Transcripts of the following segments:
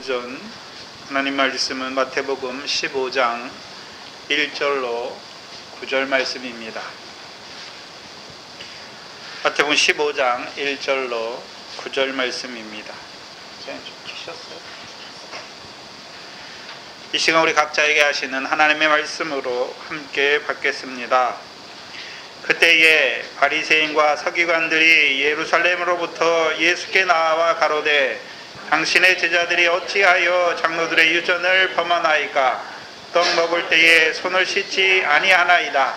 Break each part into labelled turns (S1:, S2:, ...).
S1: 오전 하나님 말씀은 마태복음 15장 1절로 9절 말씀입니다. 마태복음 15장 1절로 9절 말씀입니다. 좀 키셨어요? 이 시간 우리 각자에게 하시는 하나님의 말씀으로 함께 받겠습니다. 그때에 바리새인과 서기관들이 예루살렘으로부터 예수께 나와 가로되 당신의 제자들이 어찌하여 장로들의 유전을 범하나이까? 떡 먹을 때에 손을 씻지 아니하나이다.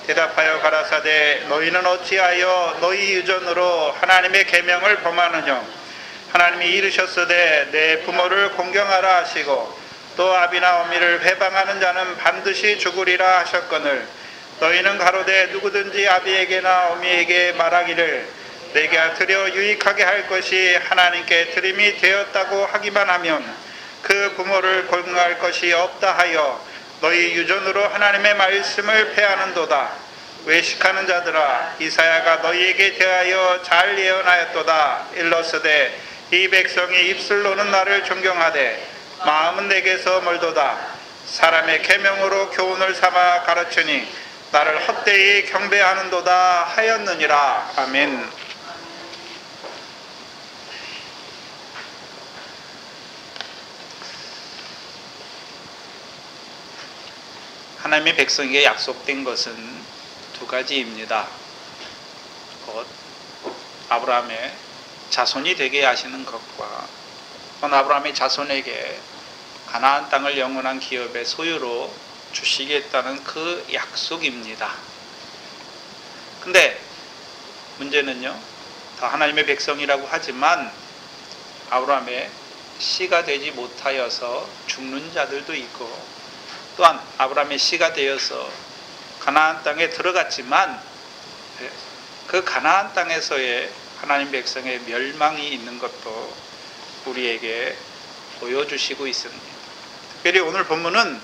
S1: 대답하여 가라사대 너희는 어찌하여 너희 유전으로 하나님의 계명을 범하느냐? 하나님이 이르셨으되 내 부모를 공경하라 하시고 또 아비나 어미를 회방하는 자는 반드시 죽으리라 하셨거늘 너희는 가로되 누구든지 아비에게나 어미에게 말하기를 내게 드려 유익하게 할 것이 하나님께 드림이 되었다고 하기만 하면 그 부모를 공경할 것이 없다 하여 너희 유전으로 하나님의 말씀을 폐하는도다. 외식하는 자들아 이사야가 너희에게 대하여 잘 예언하였도다. 일러스되 이 백성이 입술로는 나를 존경하되 마음은 내게서 멀도다. 사람의 계명으로 교훈을 삼아 가르치니 나를 헛되이 경배하는도다 하였느니라. 아멘. 하나님의 백성에게 약속된 것은 두 가지입니다. 곧 아브라함의 자손이 되게 하시는 것과 또 아브라함의 자손에게 가나안 땅을 영원한 기업의 소유로 주시겠다는 그 약속입니다. 근데 문제는요, 다 하나님의 백성이라고 하지만 아브라함의 씨가 되지 못하여서 죽는 자들도 있고 또한 아브라함의 씨가 되어서 가나안 땅에 들어갔지만 그 가나안 땅에서의 하나님 백성의 멸망이 있는 것도 우리에게 보여주시고 있습니다. 특별히 오늘 본문은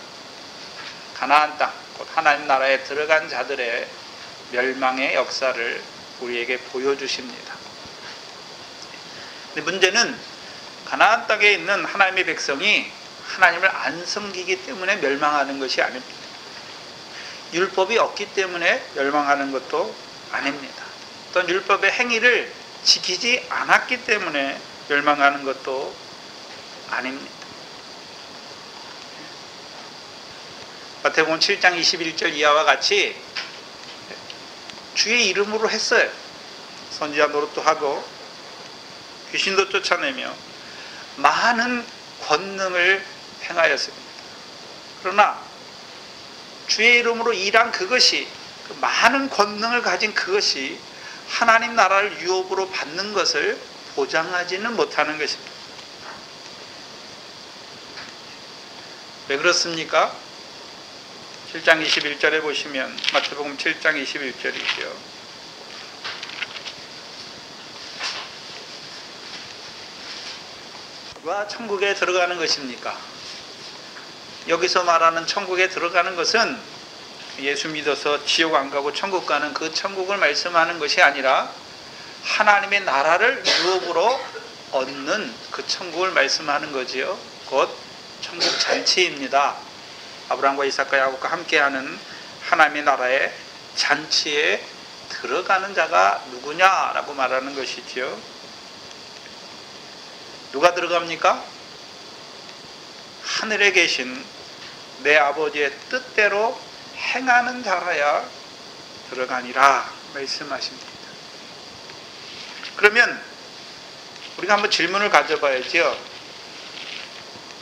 S1: 가나안 땅, 곧 하나님 나라에 들어간 자들의 멸망의 역사를 우리에게 보여주십니다. 근데 문제는 가나안 땅에 있는 하나님의 백성이 하나님을 안 섬기기 때문에 멸망하는 것이 아닙니다. 율법이 없기 때문에 멸망하는 것도 아닙니다. 또한 율법의 행위를 지키지 않았기 때문에 멸망하는 것도 아닙니다. 마태복음 7장 21절 이하와 같이 주의 이름으로 했어요. 선지자 노릇도 하고 귀신도 쫓아내며 많은 권능을 행하였습니다. 그러나 주의 이름으로 일한 그것이, 그 많은 권능을 가진 그것이 하나님 나라를 유업으로 받는 것을 보장하지는 못하는 것입니다. 왜 그렇습니까? 7장 21절에 보시면 마태복음 7장 21절이죠. 누가 천국에 들어가는 것입니까? 여기서 말하는 천국에 들어가는 것은 예수 믿어서 지옥 안 가고 천국 가는 그 천국을 말씀하는 것이 아니라 하나님의 나라를 유업으로 얻는 그 천국을 말씀하는 거지요. 곧 천국 잔치입니다. 아브라함과 이삭과 야곱과 함께하는 하나님의 나라의 잔치에 들어가는 자가 누구냐라고 말하는 것이지요. 누가 들어갑니까? 하늘에 계신 내 아버지의 뜻대로 행하는 자라야 들어가니라 말씀하십니다. 그러면 우리가 한번 질문을 가져봐야죠.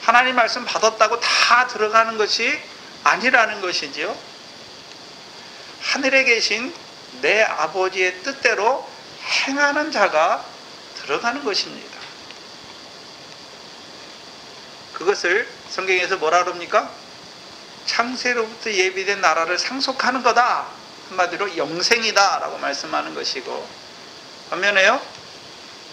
S1: 하나님 말씀 받았다고 다 들어가는 것이 아니라는 것이지요. 하늘에 계신 내 아버지의 뜻대로 행하는 자가 들어가는 것입니다. 그것을 성경에서 뭐라 그럽니까? 창세로부터 예비된 나라를 상속하는 거다. 한마디로 영생이다 라고 말씀하는 것이고, 반면에요,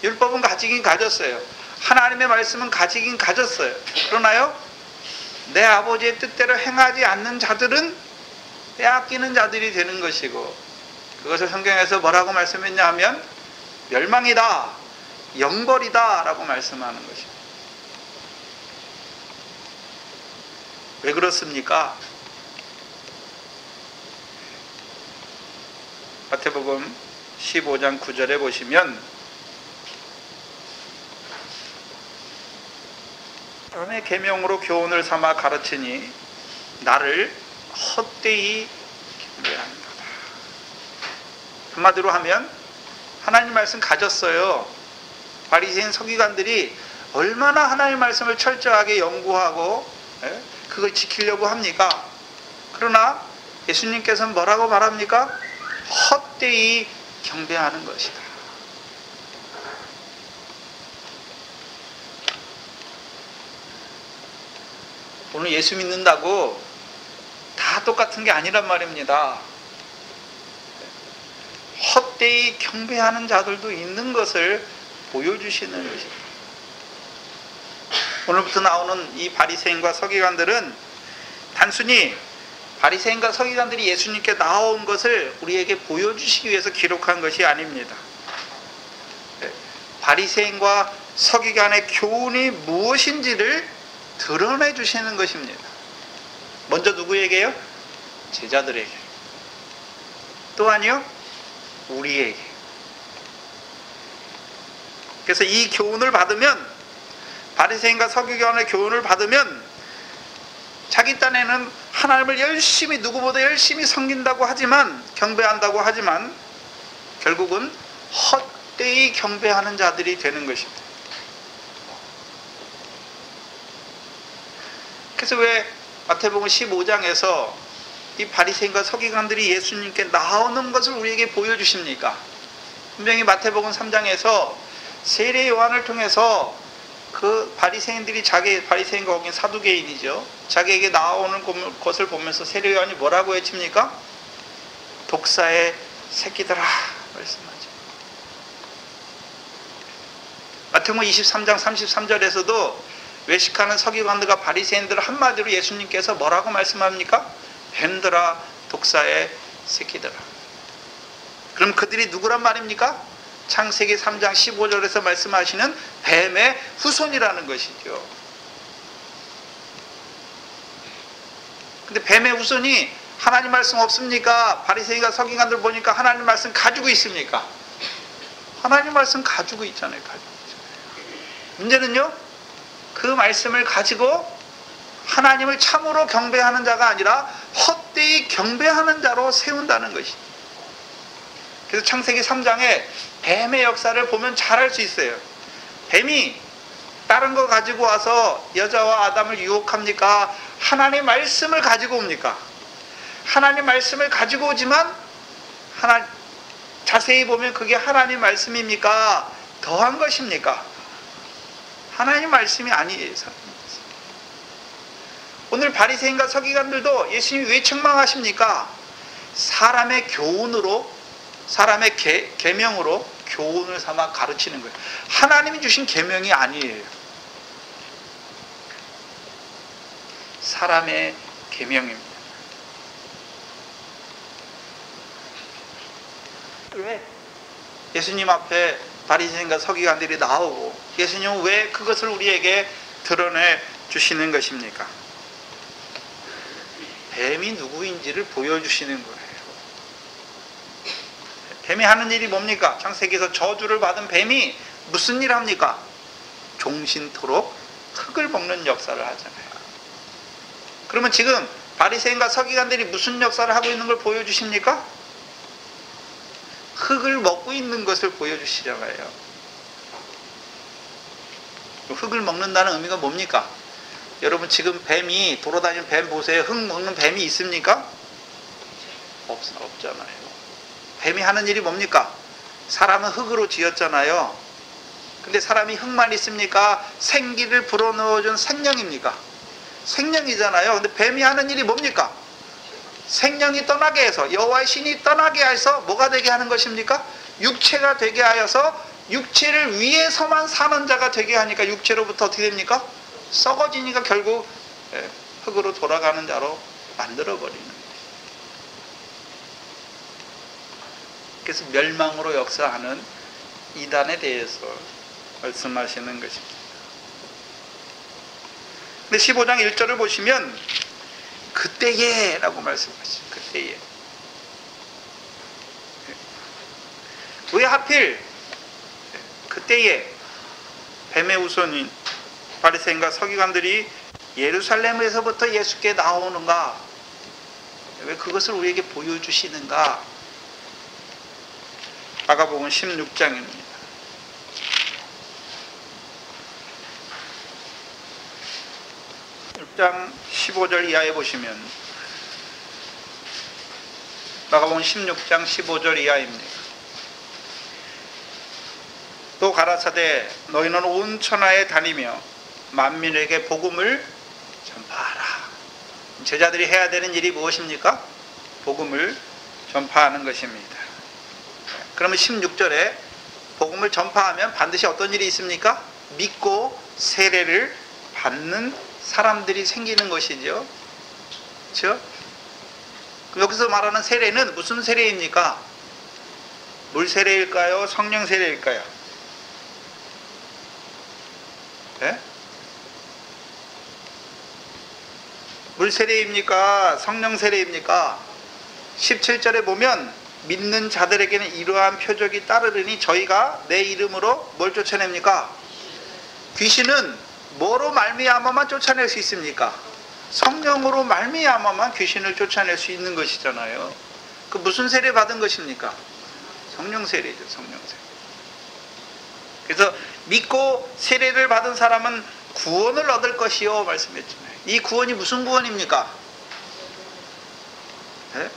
S1: 율법은 가지긴 가졌어요. 하나님의 말씀은 가지긴 가졌어요. 그러나요, 내 아버지의 뜻대로 행하지 않는 자들은 빼앗기는 자들이 되는 것이고, 그것을 성경에서 뭐라고 말씀했냐 하면 멸망이다, 영벌이다 라고 말씀하는 것입니다. 왜 그렇습니까? 마태복음 15장 9절에 보시면 남의 계명으로 교훈을 삼아 가르치니 나를 헛되이 경배하는도다. 한마디로 하면 하나님 말씀 가졌어요. 바리새인 서기관들이 얼마나 하나님 말씀을 철저하게 연구하고 그걸 지키려고 합니까? 그러나 예수님께서는 뭐라고 말합니까? 헛되이 경배하는 것이다. 오늘 예수 믿는다고 다 똑같은 게 아니란 말입니다. 헛되이 경배하는 자들도 있는 것을 보여주시는 것입니다. 오늘부터 나오는 이 바리새인과 서기관들은 단순히 바리새인과 서기관들이 예수님께 나온 것을 우리에게 보여주시기 위해서 기록한 것이 아닙니다. 바리새인과 서기관의 교훈이 무엇인지를 드러내 주시는 것입니다. 먼저 누구에게요? 제자들에게. 또한요, 우리에게. 그래서 이 교훈을 받으면, 바리새인과 서기관의 교훈을 받으면 자기 딴에는 하나님을 열심히, 누구보다 열심히 섬긴다고 하지만, 경배한다고 하지만 결국은 헛되이 경배하는 자들이 되는 것입니다. 그래서 왜 마태복음 15장에서 이 바리새인과 서기관들이 예수님께 나오는 것을 우리에게 보여주십니까? 분명히 마태복음 3장에서 세례 요한을 통해서 그 바리새인들이 바리새인과 거긴 사두개인이죠. 자기에게 나오는 것을 보면서 세례 요한이 뭐라고 외칩니까? 독사의 새끼들아 말씀하죠. 마태복음 23장 33절에서도 외식하는 서기관들과 바리새인들을 한마디로 예수님께서 뭐라고 말씀합니까? 뱀들아 독사의 새끼들아. 그럼 그들이 누구란 말입니까? 창세기 3장 15절에서 말씀하시는 뱀의 후손이라는 것이죠. 근데 뱀의 후손이 하나님 말씀 없습니까? 바리새인과 서기관들 보니까 하나님 말씀 가지고 있습니까? 하나님 말씀 가지고 있잖아요. 문제는요, 그 말씀을 가지고 하나님을 참으로 경배하는 자가 아니라 헛되이 경배하는 자로 세운다는 것이. 그래서 창세기 3장에 뱀의 역사를 보면 잘 알 수 있어요. 뱀이 다른 거 가지고 와서 여자와 아담을 유혹합니까? 하나님 말씀을 가지고 옵니까? 하나님 말씀을 가지고 오지만 자세히 보면 그게 하나님 말씀입니까? 더한 것입니까? 하나님 말씀이 아니에요. 오늘 바리새인과 서기관들도 예수님이 왜 책망하십니까? 사람의 교훈으로, 사람의 계명으로 교훈을 삼아 가르치는 거예요. 하나님이 주신 계명이 아니에요. 사람의 계명입니다. 왜 예수님 앞에 바리새인과 서기관들이 나오고 예수님은 왜 그것을 우리에게 드러내 주시는 것입니까? 뱀이 누구인지를 보여주시는 거예요. 뱀이 하는 일이 뭡니까? 창세기에서 저주를 받은 뱀이 무슨 일 합니까? 종신토록 흙을 먹는 역사를 하잖아요. 그러면 지금 바리새인과 서기관들이 무슨 역사를 하고 있는 걸 보여주십니까? 흙을 먹고 있는 것을 보여주시잖아요. 흙을 먹는다는 의미가 뭡니까? 여러분 지금 뱀이 돌아다니는 뱀 보세요. 흙 먹는 뱀이 있습니까? 없잖아요. 뱀이 하는 일이 뭡니까? 사람은 흙으로 지었잖아요. 근데 사람이 흙만 있습니까? 생기를 불어넣어준 생명입니까? 생명이잖아요. 근데 뱀이 하는 일이 뭡니까? 생명이 떠나게 해서, 여호와의 신이 떠나게 해서 뭐가 되게 하는 것입니까? 육체가 되게 하여서 육체를 위해서만 사는 자가 되게 하니까 육체로부터 어떻게 됩니까? 썩어지니까 결국 흙으로 돌아가는 자로 만들어버리는 거예요. 그래서 멸망으로 역사하는 이단에 대해서 말씀하시는 것입니다. 근데 15장 1절을 보시면 그때에 라고 말씀하시죠. 그때에. 왜 하필 그때에 뱀의 후손인 바리새인과 서기관들이 예루살렘에서부터 예수께 나오는가? 왜 그것을 우리에게 보여주시는가? 마가복음 16장입니다. 16장 15절 이하에 보시면 마가복음 16장 15절 이하입니다. 또 가라사대 너희는 온 천하에 다니며 만민에게 복음을 전파하라. 제자들이 해야 되는 일이 무엇입니까? 복음을 전파하는 것입니다. 그러면 16절에 복음을 전파하면 반드시 어떤 일이 있습니까? 믿고 세례를 받는 사람들이 생기는 것이죠. 그렇죠? 여기서 말하는 세례는 무슨 세례입니까? 물 세례일까요? 성령 세례일까요? 네? 물 세례입니까? 성령 세례입니까? 17절에 보면 믿는 자들에게는 이러한 표적이 따르리니 저희가 내 이름으로 뭘 쫓아냅니까? 귀신은 뭐로 말미암아만 쫓아낼 수 있습니까? 성령으로 말미암아만 귀신을 쫓아낼 수 있는 것이잖아요. 그 무슨 세례 받은 것입니까? 성령 세례죠. 성령 세례. 그래서 믿고 세례를 받은 사람은 구원을 얻을 것이요 말씀했잖아요. 이 구원이 무슨 구원입니까? 네?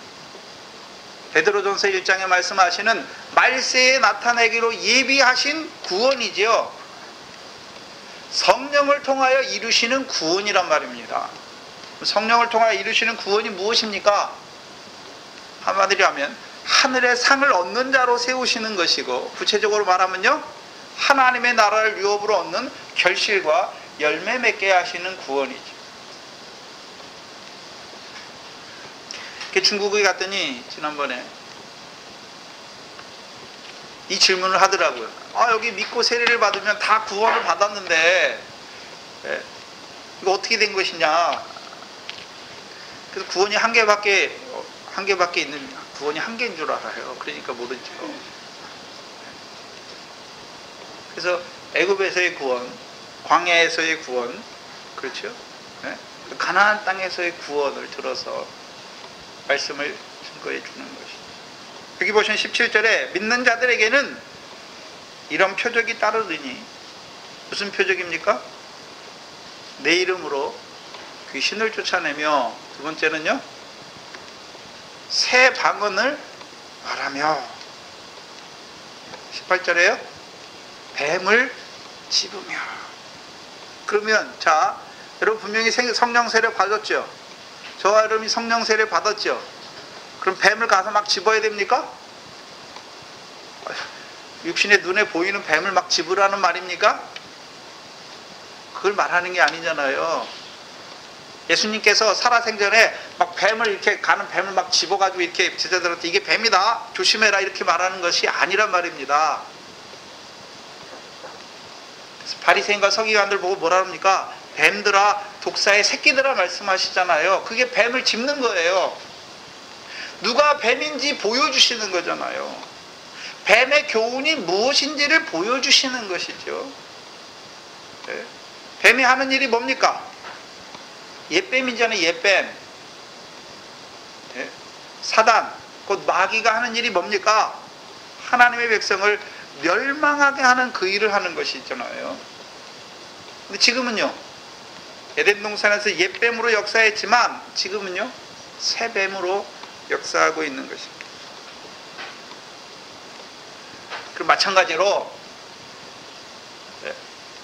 S1: 베드로전서 1장에 말씀하시는 말세에 나타내기로 예비하신 구원이죠. 성령을 통하여 이루시는 구원이란 말입니다. 성령을 통하여 이루시는 구원이 무엇입니까? 한마디로 하면 하늘의 상을 얻는 자로 세우시는 것이고, 구체적으로 말하면요, 하나님의 나라를 유업으로 얻는 결실과 열매 맺게 하시는 구원이죠. 중국에 갔더니 지난번에 이 질문을 하더라고요. 여기 믿고 세례를 받으면 다 구원을 받았는데 이거 어떻게 된 것이냐. 그래서 구원이 한 개밖에 있는, 구원이 한 개인 줄 알아요. 그러니까 모르죠. 그래서 애굽에서의 구원, 광야에서의 구원, 그렇죠? 가나안 땅에서의 구원을 들어서 말씀을 증거해 주는 것이죠. 여기 보시면 17절에 믿는 자들에게는 이런 표적이 따르더니, 무슨 표적입니까? 내 이름으로 귀신을 쫓아내며, 두 번째는요, 새 방언을 말하며, 18절에요, 뱀을 집으며. 그러면 자, 여러분 분명히 성령 세례 받았죠? 저와 여러분이 성령 세례 받았죠? 그럼 뱀을 가서 막 집어야 됩니까? 육신의 눈에 보이는 뱀을 막 집으라는 말입니까? 그걸 말하는 게 아니잖아요. 예수님께서 살아생전에 막 뱀을 이렇게 가는 뱀을 막 집어가지고 이렇게 제자들한테 이게 뱀이다, 조심해라, 이렇게 말하는 것이 아니란 말입니다. 그래서 바리새인과 서기관들 보고 뭐라 합니까? 뱀들아, 독사의 새끼들아 말씀하시잖아요. 그게 뱀을 짚는 거예요. 누가 뱀인지 보여주시는 거잖아요. 뱀의 교훈이 무엇인지를 보여주시는 것이죠. 네. 뱀이 하는 일이 뭡니까? 옛뱀이잖아요. 옛뱀. 네. 사단, 곧 마귀가 하는 일이 뭡니까? 하나님의 백성을 멸망하게 하는 그 일을 하는 것이 있잖아요. 근데 지금은요, 에덴 동산에서 옛뱀으로 역사했지만 지금은요, 새뱀으로 역사하고 있는 것입니다. 그리고 마찬가지로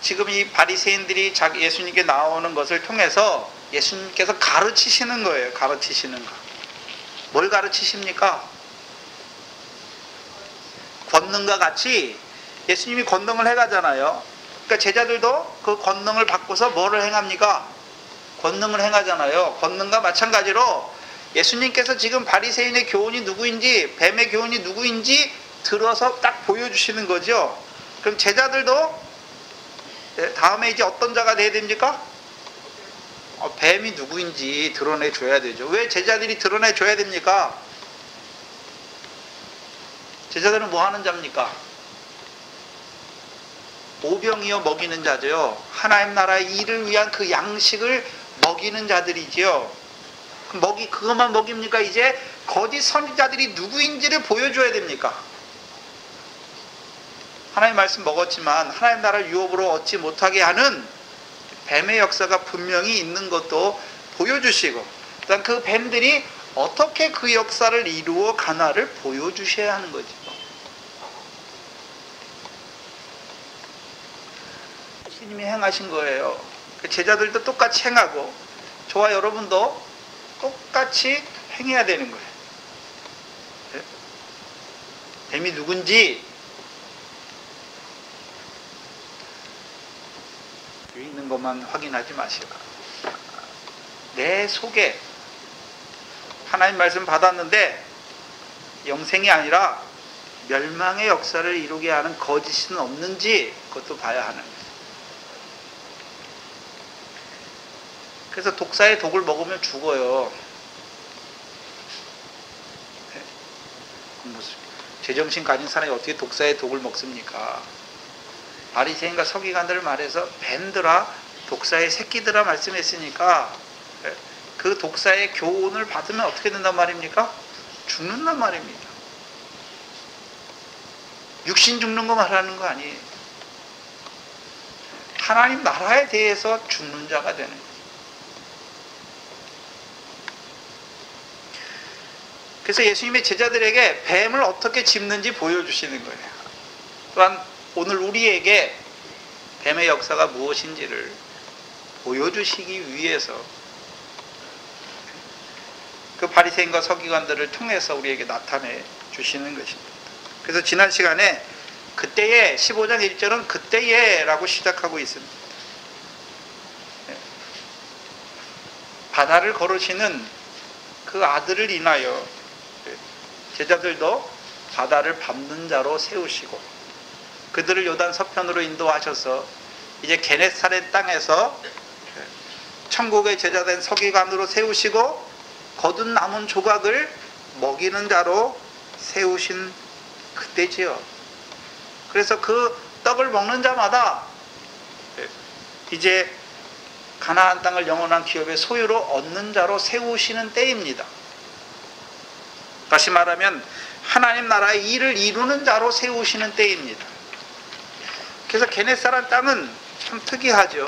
S1: 지금 이 바리새인들이 자기 예수님께 나오는 것을 통해서 예수님께서 가르치시는 거예요. 가르치시는 거. 뭘 가르치십니까? 권능과 같이 예수님이 권능을 해가잖아요. 그러니까 제자들도 그 권능을 받고서 뭐를 행합니까? 권능을 행하잖아요. 권능과 마찬가지로 예수님께서 지금 바리새인의 교훈이 누구인지, 뱀의 교훈이 누구인지 들어서 딱 보여주시는 거죠. 그럼 제자들도 다음에 이제 어떤 자가 돼야 됩니까? 뱀이 누구인지 드러내줘야 되죠. 왜 제자들이 드러내줘야 됩니까? 제자들은 뭐 하는 자입니까? 오병이어 먹이는 자죠. 하나님 나라의 일을 위한 그 양식을 먹이는 자들이지요. 그것만 먹입니까? 이제 거짓 선지자들이 누구인지를 보여줘야 됩니까? 하나님 말씀 먹었지만 하나님 나라를 유업으로 얻지 못하게 하는 뱀의 역사가 분명히 있는 것도 보여주시고, 그다음 그 뱀들이 어떻게 그 역사를 이루어 가나를 보여주셔야 하는 거죠. 예수님이 행하신 거예요. 제자들도 똑같이 행하고 저와 여러분도 똑같이 행해야 되는 거예요. 뱀이 누군지 여기 있는 것만 확인하지 마시고 내 속에 하나님 말씀 받았는데 영생이 아니라 멸망의 역사를 이루게 하는 거짓은 없는지 그것도 봐야 하는 거예요. 그래서 독사의 독을 먹으면 죽어요. 무슨 제정신 가진 사람이 어떻게 독사의 독을 먹습니까? 바리새인과 서기관들을 말해서 뱀들아 독사의 새끼들아 말씀했으니까 그 독사의 교훈을 받으면 어떻게 된단 말입니까? 죽는단 말입니다. 육신 죽는 거 말하는 거 아니에요. 하나님 나라에 대해서 죽는 자가 되는 거예요. 그래서 예수님의 제자들에게 뱀을 어떻게 짚는지 보여주시는 거예요. 또한 오늘 우리에게 뱀의 역사가 무엇인지를 보여주시기 위해서 그 바리새인과 서기관들을 통해서 우리에게 나타내 주시는 것입니다. 그래서 지난 시간에 그때에 15장 1절은 그때에 라고 시작하고 있습니다. 바다를 걸으시는 그 아들을 인하여 제자들도 바다를 밟는 자로 세우시고 그들을 요단 서편으로 인도하셔서 이제 게네사렛 땅에서 천국의 제자된 서기관으로 세우시고 거둔 남은 조각을 먹이는 자로 세우신 그때지요. 그래서 그 떡을 먹는 자마다 이제 가나안 땅을 영원한 기업의 소유로 얻는 자로 세우시는 때입니다. 다시 말하면 하나님 나라의 일을 이루는 자로 세우시는 때입니다. 그래서 게네사렛 땅은 참 특이하죠.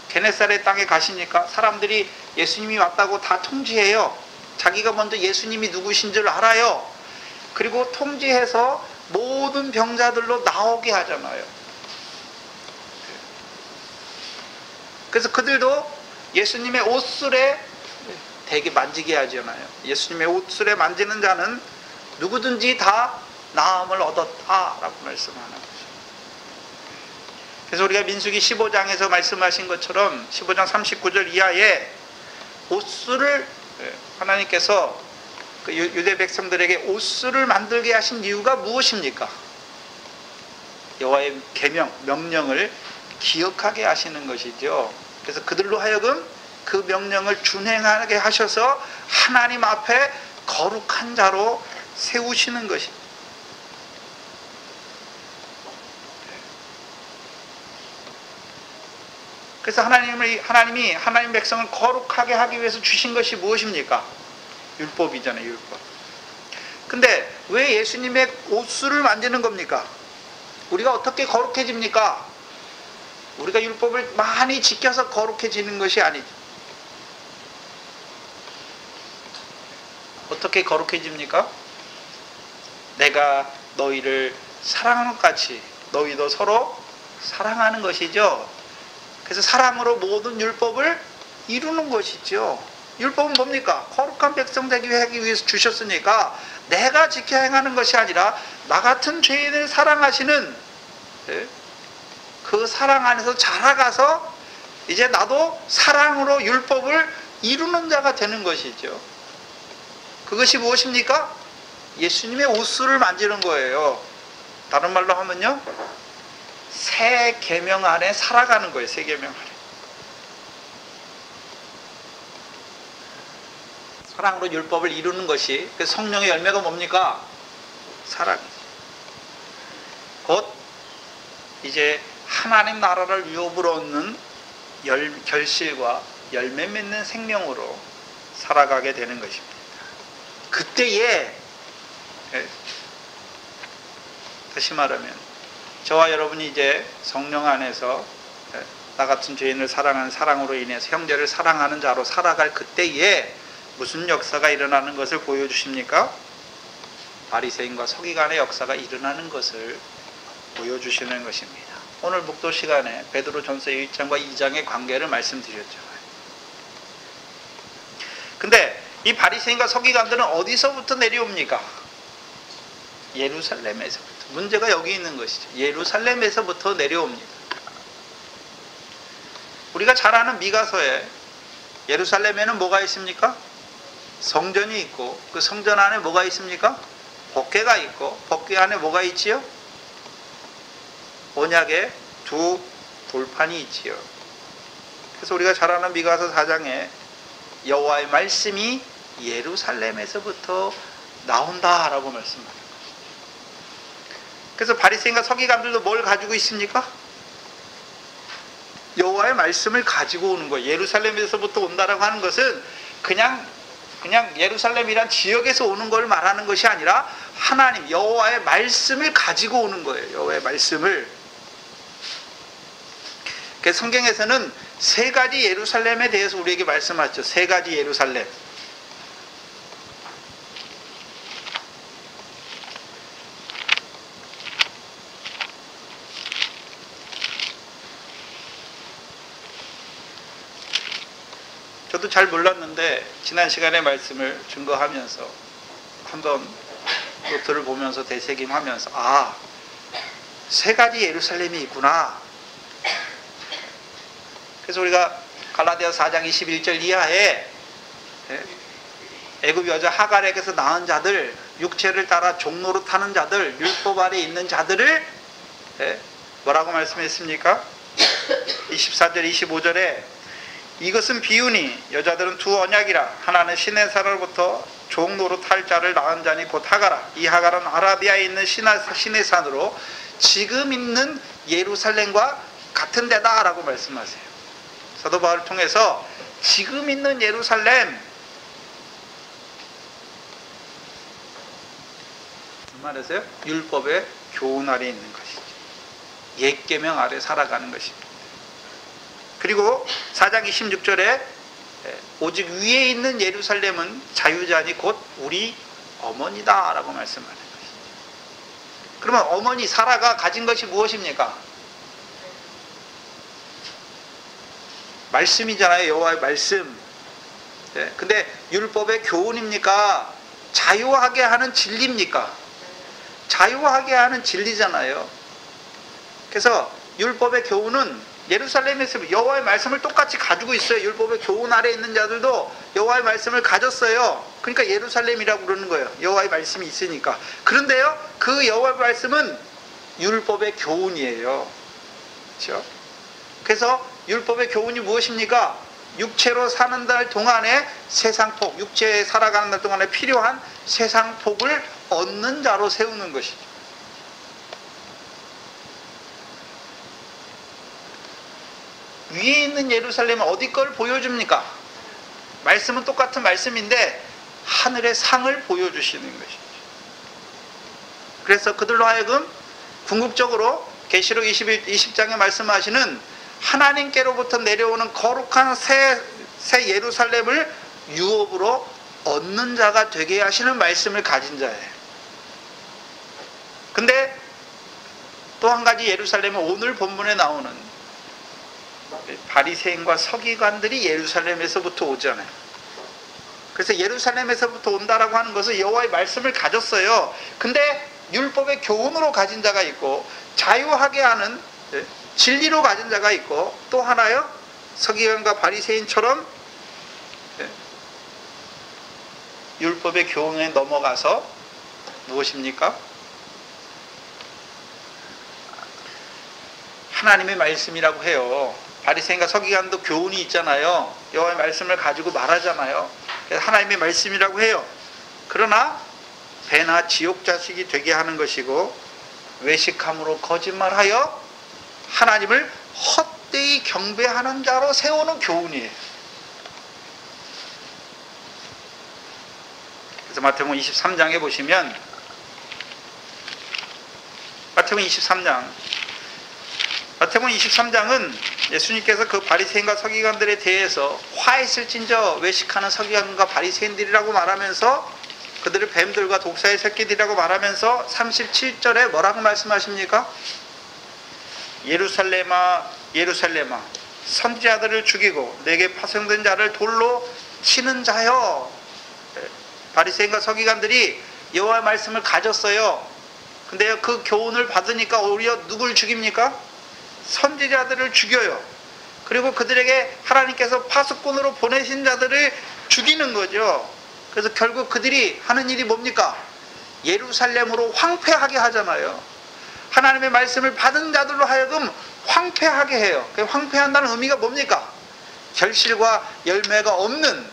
S1: 게네사렛 땅에 가시니까 사람들이 예수님이 왔다고 다 통지해요. 자기가 먼저 예수님이 누구신 줄 알아요. 그리고 통지해서 모든 병자들로 나오게 하잖아요. 그래서 그들도 예수님의 옷술에 되게 만지게 하잖아요. 예수님의 옷술에 만지는 자는 누구든지 다 나음을 얻었다라고 말씀하는 거죠. 그래서 우리가 민수기 15장에서 말씀하신 것처럼 15장 39절 이하에 옷술을 하나님께서 그 유대 백성들에게 옷술을 만들게 하신 이유가 무엇입니까? 여호와의 계명, 명령을 기억하게 하시는 것이죠. 그래서 그들로 하여금 그 명령을 준행하게 하셔서 하나님 앞에 거룩한 자로 세우시는 것입니다. 그래서 하나님이 하나님 백성을 거룩하게 하기 위해서 주신 것이 무엇입니까? 율법이잖아요, 율법. 근데 왜 예수님의 옷술을 만지는 겁니까? 우리가 어떻게 거룩해집니까? 우리가 율법을 많이 지켜서 거룩해지는 것이 아니죠. 어떻게 거룩해집니까? 내가 너희를 사랑하는 것 같이 너희도 서로 사랑하는 것이죠. 그래서 사랑으로 모든 율법을 이루는 것이죠. 율법은 뭡니까? 거룩한 백성 되기 위해서 주셨으니까 내가 지켜 행하는 것이 아니라 나 같은 죄인을 사랑하시는 그 사랑 안에서 자라가서 이제 나도 사랑으로 율법을 이루는 자가 되는 것이죠. 그것이 무엇입니까? 예수님의 옷술을 만지는 거예요. 다른 말로 하면요, 새 계명 안에 살아가는 거예요. 새 계명 안에. 사랑으로 율법을 이루는 것이, 그 성령의 열매가 뭡니까? 사랑이죠. 곧 이제 하나님 나라를 유업으로 얻는 결실과 열매 맺는 생명으로 살아가게 되는 것입니다. 그때에 다시 말하면 저와 여러분이 이제 성령 안에서 나 같은 죄인을 사랑하는 사랑으로 인해서 형제를 사랑하는 자로 살아갈 그때에 무슨 역사가 일어나는 것을 보여주십니까? 바리새인과 서기관의 역사가 일어나는 것을 보여주시는 것입니다. 오늘 묵도 시간에 베드로전서 1장과 2장의 관계를 말씀드렸죠. 근데 이 바리새인과 서기관들은 어디서부터 내려옵니까? 예루살렘에서부터. 문제가 여기 있는 것이죠. 예루살렘에서부터 내려옵니다. 우리가 잘 아는 미가서에 예루살렘에는 뭐가 있습니까? 성전이 있고 그 성전 안에 뭐가 있습니까? 법궤가 있고 법궤 안에 뭐가 있지요? 언약의 두 돌판이 있지요. 그래서 우리가 잘 아는 미가서 4장에 여호와의 말씀이 예루살렘에서부터 나온다라고 말씀합니다. 그래서 바리새인과 서기관들도 뭘 가지고 있습니까? 여호와의 말씀을 가지고 오는 거예요. 예루살렘에서부터 온다라고 하는 것은 그냥 예루살렘이란 지역에서 오는 걸 말하는 것이 아니라 하나님 여호와의 말씀을 가지고 오는 거예요. 여호와의 말씀을. 그래서 성경에서는 세 가지 예루살렘에 대해서 우리에게 말씀하셨죠. 세 가지 예루살렘. 저도 잘 몰랐는데 지난 시간에 말씀을 증거하면서 한번 노트를 보면서 되새김하면서 세 가지 예루살렘이 있구나. 그래서 우리가 갈라디아서 4장 21절 이하에 애굽 여자 하갈에게서 낳은 자들, 육체를 따라 종로로 타는 자들, 율법 아래 있는 자들을 뭐라고 말씀했습니까? 24절 25절에 이것은 비유니 여자들은 두 언약이라 하나는 신의 산으로부터 종로로 탈 자를 낳은 자니 곧 하갈아. 이 하갈은 아라비아에 있는 신의 산으로 지금 있는 예루살렘과 같은 데다라고 말씀하세요. 사도 바울을 통해서 지금 있는 예루살렘, 무슨 말이세요? 율법의 교훈 아래 있는 것이죠. 옛 계명 아래 살아가는 것입니다. 그리고 4장 26절에 오직 위에 있는 예루살렘은 자유자니 곧 우리 어머니다 라고 말씀하는 것이죠. 그러면 어머니 사라가 가진 것이 무엇입니까? 말씀이잖아요. 여호와의 말씀. 근데 율법의 교훈입니까? 자유하게 하는 진리입니까? 자유하게 하는 진리잖아요. 그래서 율법의 교훈은 예루살렘에서 여호와의 말씀을 똑같이 가지고 있어요. 율법의 교훈 아래 있는 자들도 여호와의 말씀을 가졌어요. 그러니까 예루살렘이라고 그러는 거예요. 여호와의 말씀이 있으니까. 그런데요, 그 여호와의 말씀은 율법의 교훈이에요. 그렇죠? 그래서 율법의 교훈이 무엇입니까? 육체로 사는 날 동안에 세상복, 육체에 살아가는 날 동안에 필요한 세상복을 얻는 자로 세우는 것이죠. 위에 있는 예루살렘은 어디 걸 보여줍니까? 말씀은 똑같은 말씀인데 하늘의 상을 보여주시는 것이죠. 그래서 그들로 하여금 궁극적으로 계시록 20장에 말씀하시는 하나님께로부터 내려오는 거룩한 새 예루살렘을 유업으로 얻는 자가 되게 하시는 말씀을 가진 자예요. 근데 또 한 가지 예루살렘은 오늘 본문에 나오는 바리새인과 서기관들이 예루살렘에서부터 오잖아요. 그래서 예루살렘에서부터 온다라고 하는 것은 여호와의 말씀을 가졌어요. 근데 율법의 교훈으로 가진 자가 있고 자유하게 하는 진리로 가진 자가 있고 또 하나요, 서기관과 바리새인처럼 율법의 교훈에 넘어가서 무엇입니까? 하나님의 말씀이라고 해요. 바리새인과 서기관도 교훈이 있잖아요. 여호와의 말씀을 가지고 말하잖아요. 하나님의 말씀이라고 해요. 그러나 배나 지옥 자식이 되게 하는 것이고, 외식함으로 거짓말하여 하나님을 헛되이 경배하는 자로 세우는 교훈이에요. 그래서 마태복음 23장에 보시면, 마태복음 23장은 예수님께서 그 바리새인과 서기관들에 대해서 화했을진저 외식하는 서기관과 바리새인들이라고 말하면서, 그들을 뱀들과 독사의 새끼들이라고 말하면서 37절에 뭐라고 말씀하십니까? 예루살렘아 예루살렘아, 선지자들을 죽이고 내게 파송된 자를 돌로 치는 자여. 바리새인과 서기관들이 여호와의 말씀을 가졌어요. 근데 그 교훈을 받으니까 오히려 누굴 죽입니까? 선지자들을 죽여요. 그리고 그들에게 하나님께서 파수꾼으로 보내신 자들을 죽이는 거죠. 그래서 결국 그들이 하는 일이 뭡니까? 예루살렘으로 황폐하게 하잖아요. 하나님의 말씀을 받은 자들로 하여금 황폐하게 해요. 황폐한다는 의미가 뭡니까? 결실과 열매가 없는,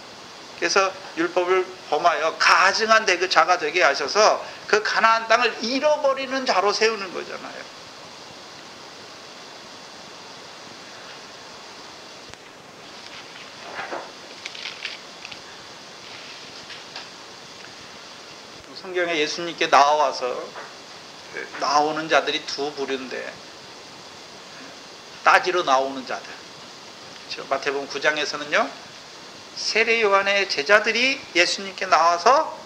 S1: 그래서 율법을 범하여 가증한 그 자가 되게 하셔서 그 가나안 땅을 잃어버리는 자로 세우는 거잖아요. 성경에 예수님께 나오는 자들이 두 부류인데, 따지러 나오는 자들. 그렇죠? 마태복음 9장에서는요, 세례 요한의 제자들이 예수님께 나와서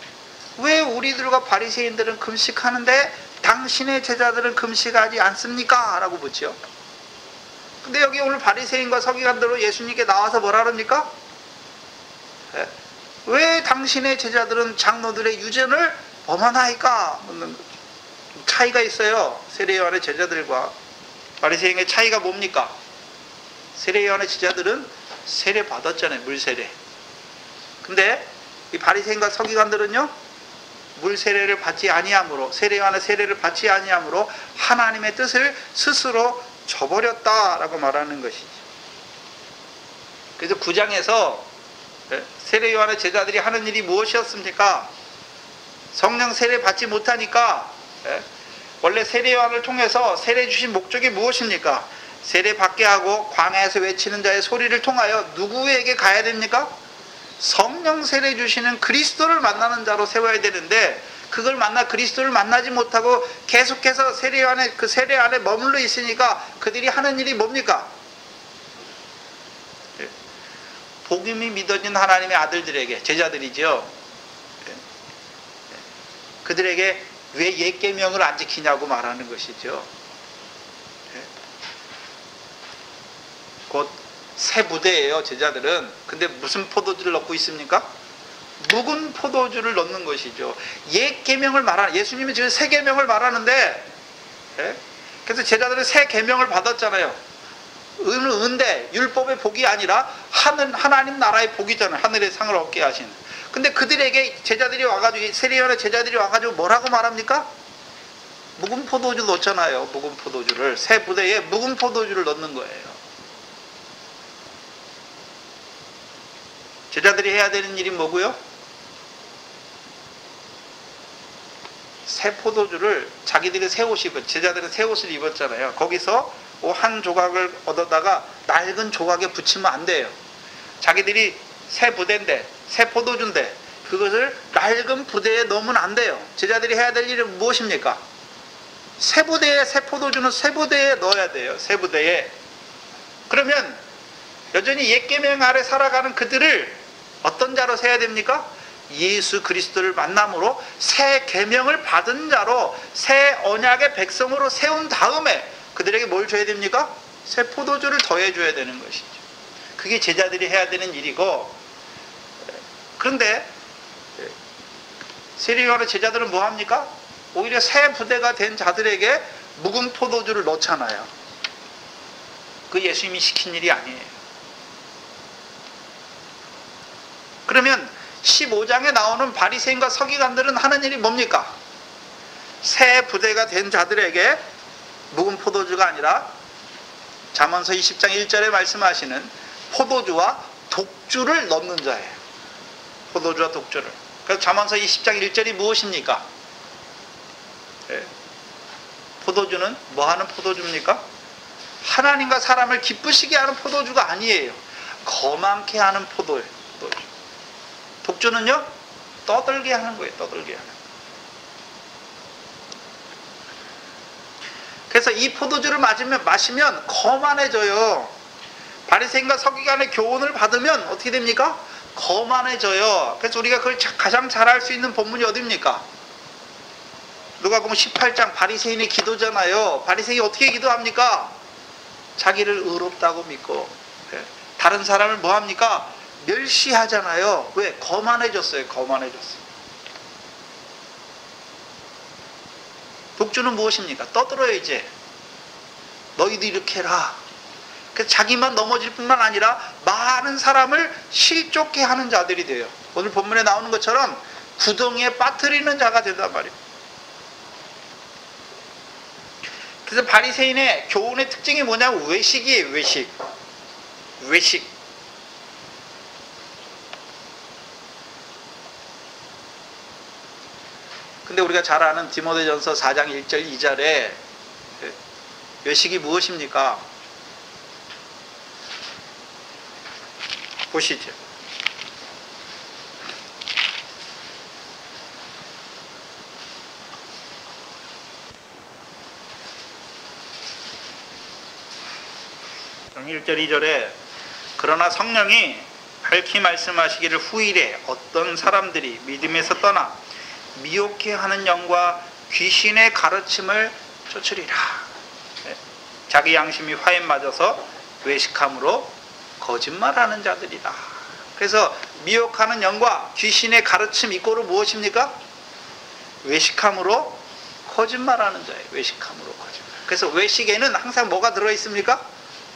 S1: 왜 우리들과 바리새인들은 금식하는데 당신의 제자들은 금식하지 않습니까? 라고 묻죠. 근데 여기 오늘 바리새인과 서기관들로 예수님께 나와서 뭐라 그럽니까? 왜 당신의 제자들은 장로들의 유전을 범하나이까? 묻는 거죠. 차이가 있어요. 세례 요한의 제자들과 바리새인의 차이가 뭡니까? 세례 요한의 제자들은 세례 받았잖아요. 물세례. 근데 이 바리새인과 서기관들은요, 물세례를 받지 아니함으로, 세례 요한의 세례를 받지 아니함으로 하나님의 뜻을 스스로 저버렸다라고 말하는 것이죠. 그래서 9장에서 세례 요한의 제자들이 하는 일이 무엇이었습니까? 성령 세례 받지 못하니까, 원래 세례 요한을 통해서 세례 주신 목적이 무엇입니까? 세례 받게 하고 광야에서 외치는 자의 소리를 통하여 누구에게 가야 됩니까? 성령 세례 주시는 그리스도를 만나는 자로 세워야 되는데, 그걸 그리스도를 만나지 못하고 계속해서 세례 요한의 그 세례 안에 머물러 있으니까 그들이 하는 일이 뭡니까? 복음이 믿어진 하나님의 아들들에게, 제자들이죠, 그들에게 왜 옛 계명을 안 지키냐고 말하는 것이죠. 곧 새 부대예요, 제자들은. 근데 무슨 포도주를 넣고 있습니까? 묵은 포도주를 넣는 것이죠. 옛 계명을 예수님이 지금 새 계명을 말하는데, 그래서 제자들은 새 계명을 받았잖아요. 은데 율법의 복이 아니라 하나님 나라의 복이잖아요. 하늘의 상을 얻게 하신. 근데 그들에게 제자들이 와가지고, 세례 요한의 제자들이 와가지고 뭐라고 말합니까? 묵은 포도주 넣잖아요. 묵은 포도주를, 새 부대에 묵은 포도주를 넣는 거예요. 제자들이 해야 되는 일이 뭐고요? 새 포도주를, 자기들이 새 옷 제자들은 새 옷을 입었잖아요. 거기서 한 조각을 얻어다가 낡은 조각에 붙이면 안 돼요. 자기들이 새 부대인데, 새 포도주인데 그것을 낡은 부대에 넣으면 안 돼요. 제자들이 해야 될 일은 무엇입니까? 새 부대에, 새 포도주는 새 부대에 넣어야 돼요. 새 부대에. 그러면 여전히 옛 계명 아래 살아가는 그들을 어떤 자로 세야 됩니까? 예수 그리스도를 만남으로 새 계명을 받은 자로, 새 언약의 백성으로 세운 다음에 그들에게 뭘 줘야 됩니까? 새 포도주를 더해 줘야 되는 것이죠. 그게 제자들이 해야 되는 일이고, 그런데 세례 요한의 제자들은 뭐 합니까? 오히려 새 부대가 된 자들에게 묵은 포도주를 넣잖아요. 그 예수님이 시킨 일이 아니에요. 그러면 15장에 나오는 바리새인과 서기관들은 하는 일이 뭡니까? 새 부대가 된 자들에게 묵은 포도주가 아니라 잠언서 20장 1절에 말씀하시는 포도주와 독주를 넣는 자예요. 포도주와 독주를. 그래서 잠언서 20장 1절이 무엇입니까? 네. 포도주는 뭐 하는 포도주입니까? 하나님과 사람을 기쁘시게 하는 포도주가 아니에요. 거만케 하는 포도주. 독주는요, 떠들게 하는 거예요. 떠들게 하는. 그래서 이 포도주를 마시면 거만해져요. 바리새인과 서기관의 교훈을 받으면 어떻게 됩니까? 거만해져요. 그래서 우리가 그걸 가장 잘 알 수 있는 본문이 어디입니까? 누가복음 18장 바리새인의 기도잖아요. 바리새인이 어떻게 기도합니까? 자기를 의롭다고 믿고 다른 사람을 뭐합니까? 멸시하잖아요. 왜? 거만해졌어요. 거만해졌어요. 독주는 무엇입니까? 떠들어요. 이제 너희도 이렇게 해라. 그래서 자기만 넘어질 뿐만 아니라 많은 사람을 실족해 하는 자들이 돼요. 오늘 본문에 나오는 것처럼 구덩이에 빠뜨리는 자가 된단 말이에요. 그래서 바리새인의 교훈의 특징이 뭐냐면 외식이에요. 외식. 근데 우리가 잘 아는 디모데전서 4장 1절 2절에 외식이 무엇입니까? 보시죠. 장 1절 2절에 그러나 성령이 밝히 말씀하시기를 후일에 어떤 사람들이 믿음에서 떠나 미혹해 하는 영과 귀신의 가르침을 쫓으리라. 자기 양심이 화에 맞아서 외식함으로 거짓말하는 자들이다. 그래서 미혹하는 영과 귀신의 가르침 이꼬르 무엇입니까? 외식함으로 거짓말하는 자예요. 외식함으로 거짓말. 그래서 외식에는 항상 뭐가 들어있습니까?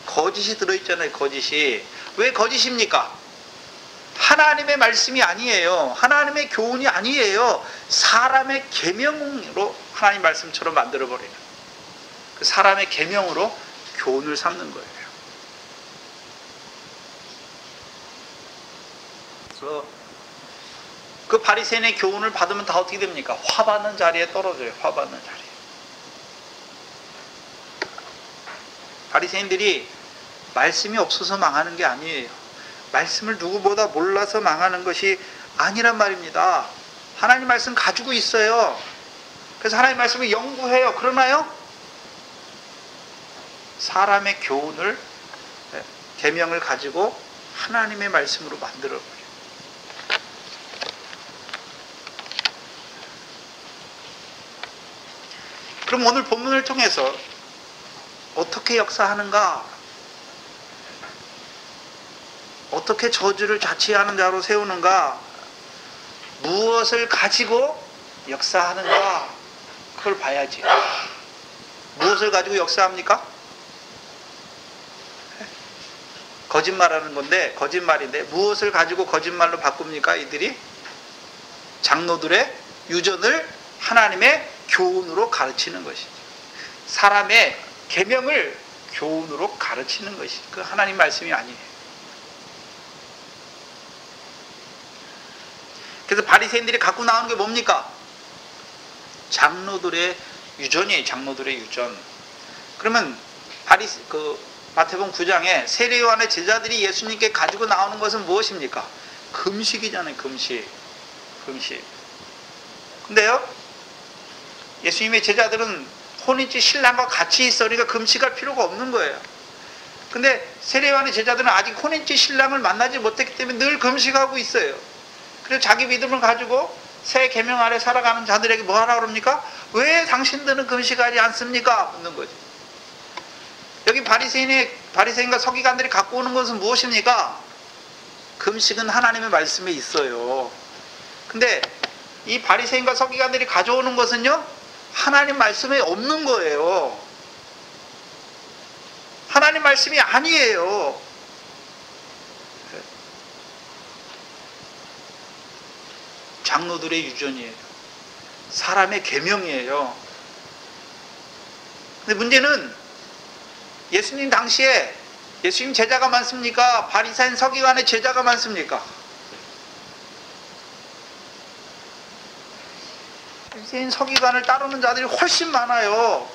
S1: 거짓이 들어있잖아요. 거짓이. 왜 거짓입니까? 하나님의 말씀이 아니에요. 하나님의 교훈이 아니에요. 사람의 계명으로 하나님 말씀처럼 만들어버리는, 그 사람의 계명으로 교훈을 삼는 거예요. 그래서 그 바리새인의 교훈을 받으면 다 어떻게 됩니까? 화받는 자리에 떨어져요. 화받는 자리에. 바리새인들이 말씀이 없어서 망하는 게 아니에요. 말씀을 누구보다 몰라서 망하는 것이 아니란 말입니다. 하나님 말씀 가지고 있어요. 그래서 하나님 말씀을 연구해요. 그러나요? 사람의 교훈을, 계명을 가지고 하나님의 말씀으로 만들어버려요. 그럼 오늘 본문을 통해서 어떻게 역사하는가? 어떻게 저주를 자취하는 자로 세우는가? 무엇을 가지고 역사하는가? 그걸 봐야지. 무엇을 가지고 역사합니까? 거짓말하는 건데, 거짓말인데 무엇을 가지고 거짓말로 바꿉니까? 이들이 장로들의 유전을 하나님의 교훈으로 가르치는 것이죠. 사람의 계명을 교훈으로 가르치는 것이 그 하나님 말씀이 아니에요. 그래서 바리새인들이 갖고 나오는 게 뭡니까? 장로들의 유전이에요. 장로들의 유전. 그러면 마태복음 9장에 세례 요한의 제자들이 예수님께 가지고 나오는 것은 무엇입니까? 금식이잖아요. 금식. 근데요, 예수님의 제자들은 혼인집 신랑과 같이 있으니까 금식할 필요가 없는 거예요. 근데 세례 요한의 제자들은 아직 혼인집 신랑을 만나지 못했기 때문에 늘 금식하고 있어요. 그래서 자기 믿음을 가지고 새 계명 아래 살아가는 자들에게 뭐 하라 그럽니까? 왜 당신들은 금식하지 않습니까? 묻는 거죠. 여기 바리새인과 서기관들이 갖고 오는 것은 무엇입니까? 금식은 하나님의 말씀에 있어요. 근데 이 바리새인과 서기관들이 가져오는 것은요, 하나님 말씀에 없는 거예요. 하나님 말씀이 아니에요. 장로들의 유전이에요. 사람의 계명이에요. 근데 문제는 예수님 당시에 예수님 제자가 많습니까? 바리새인 서기관의 제자가 많습니까? 바리새인 서기관을 따르는 자들이 훨씬 많아요.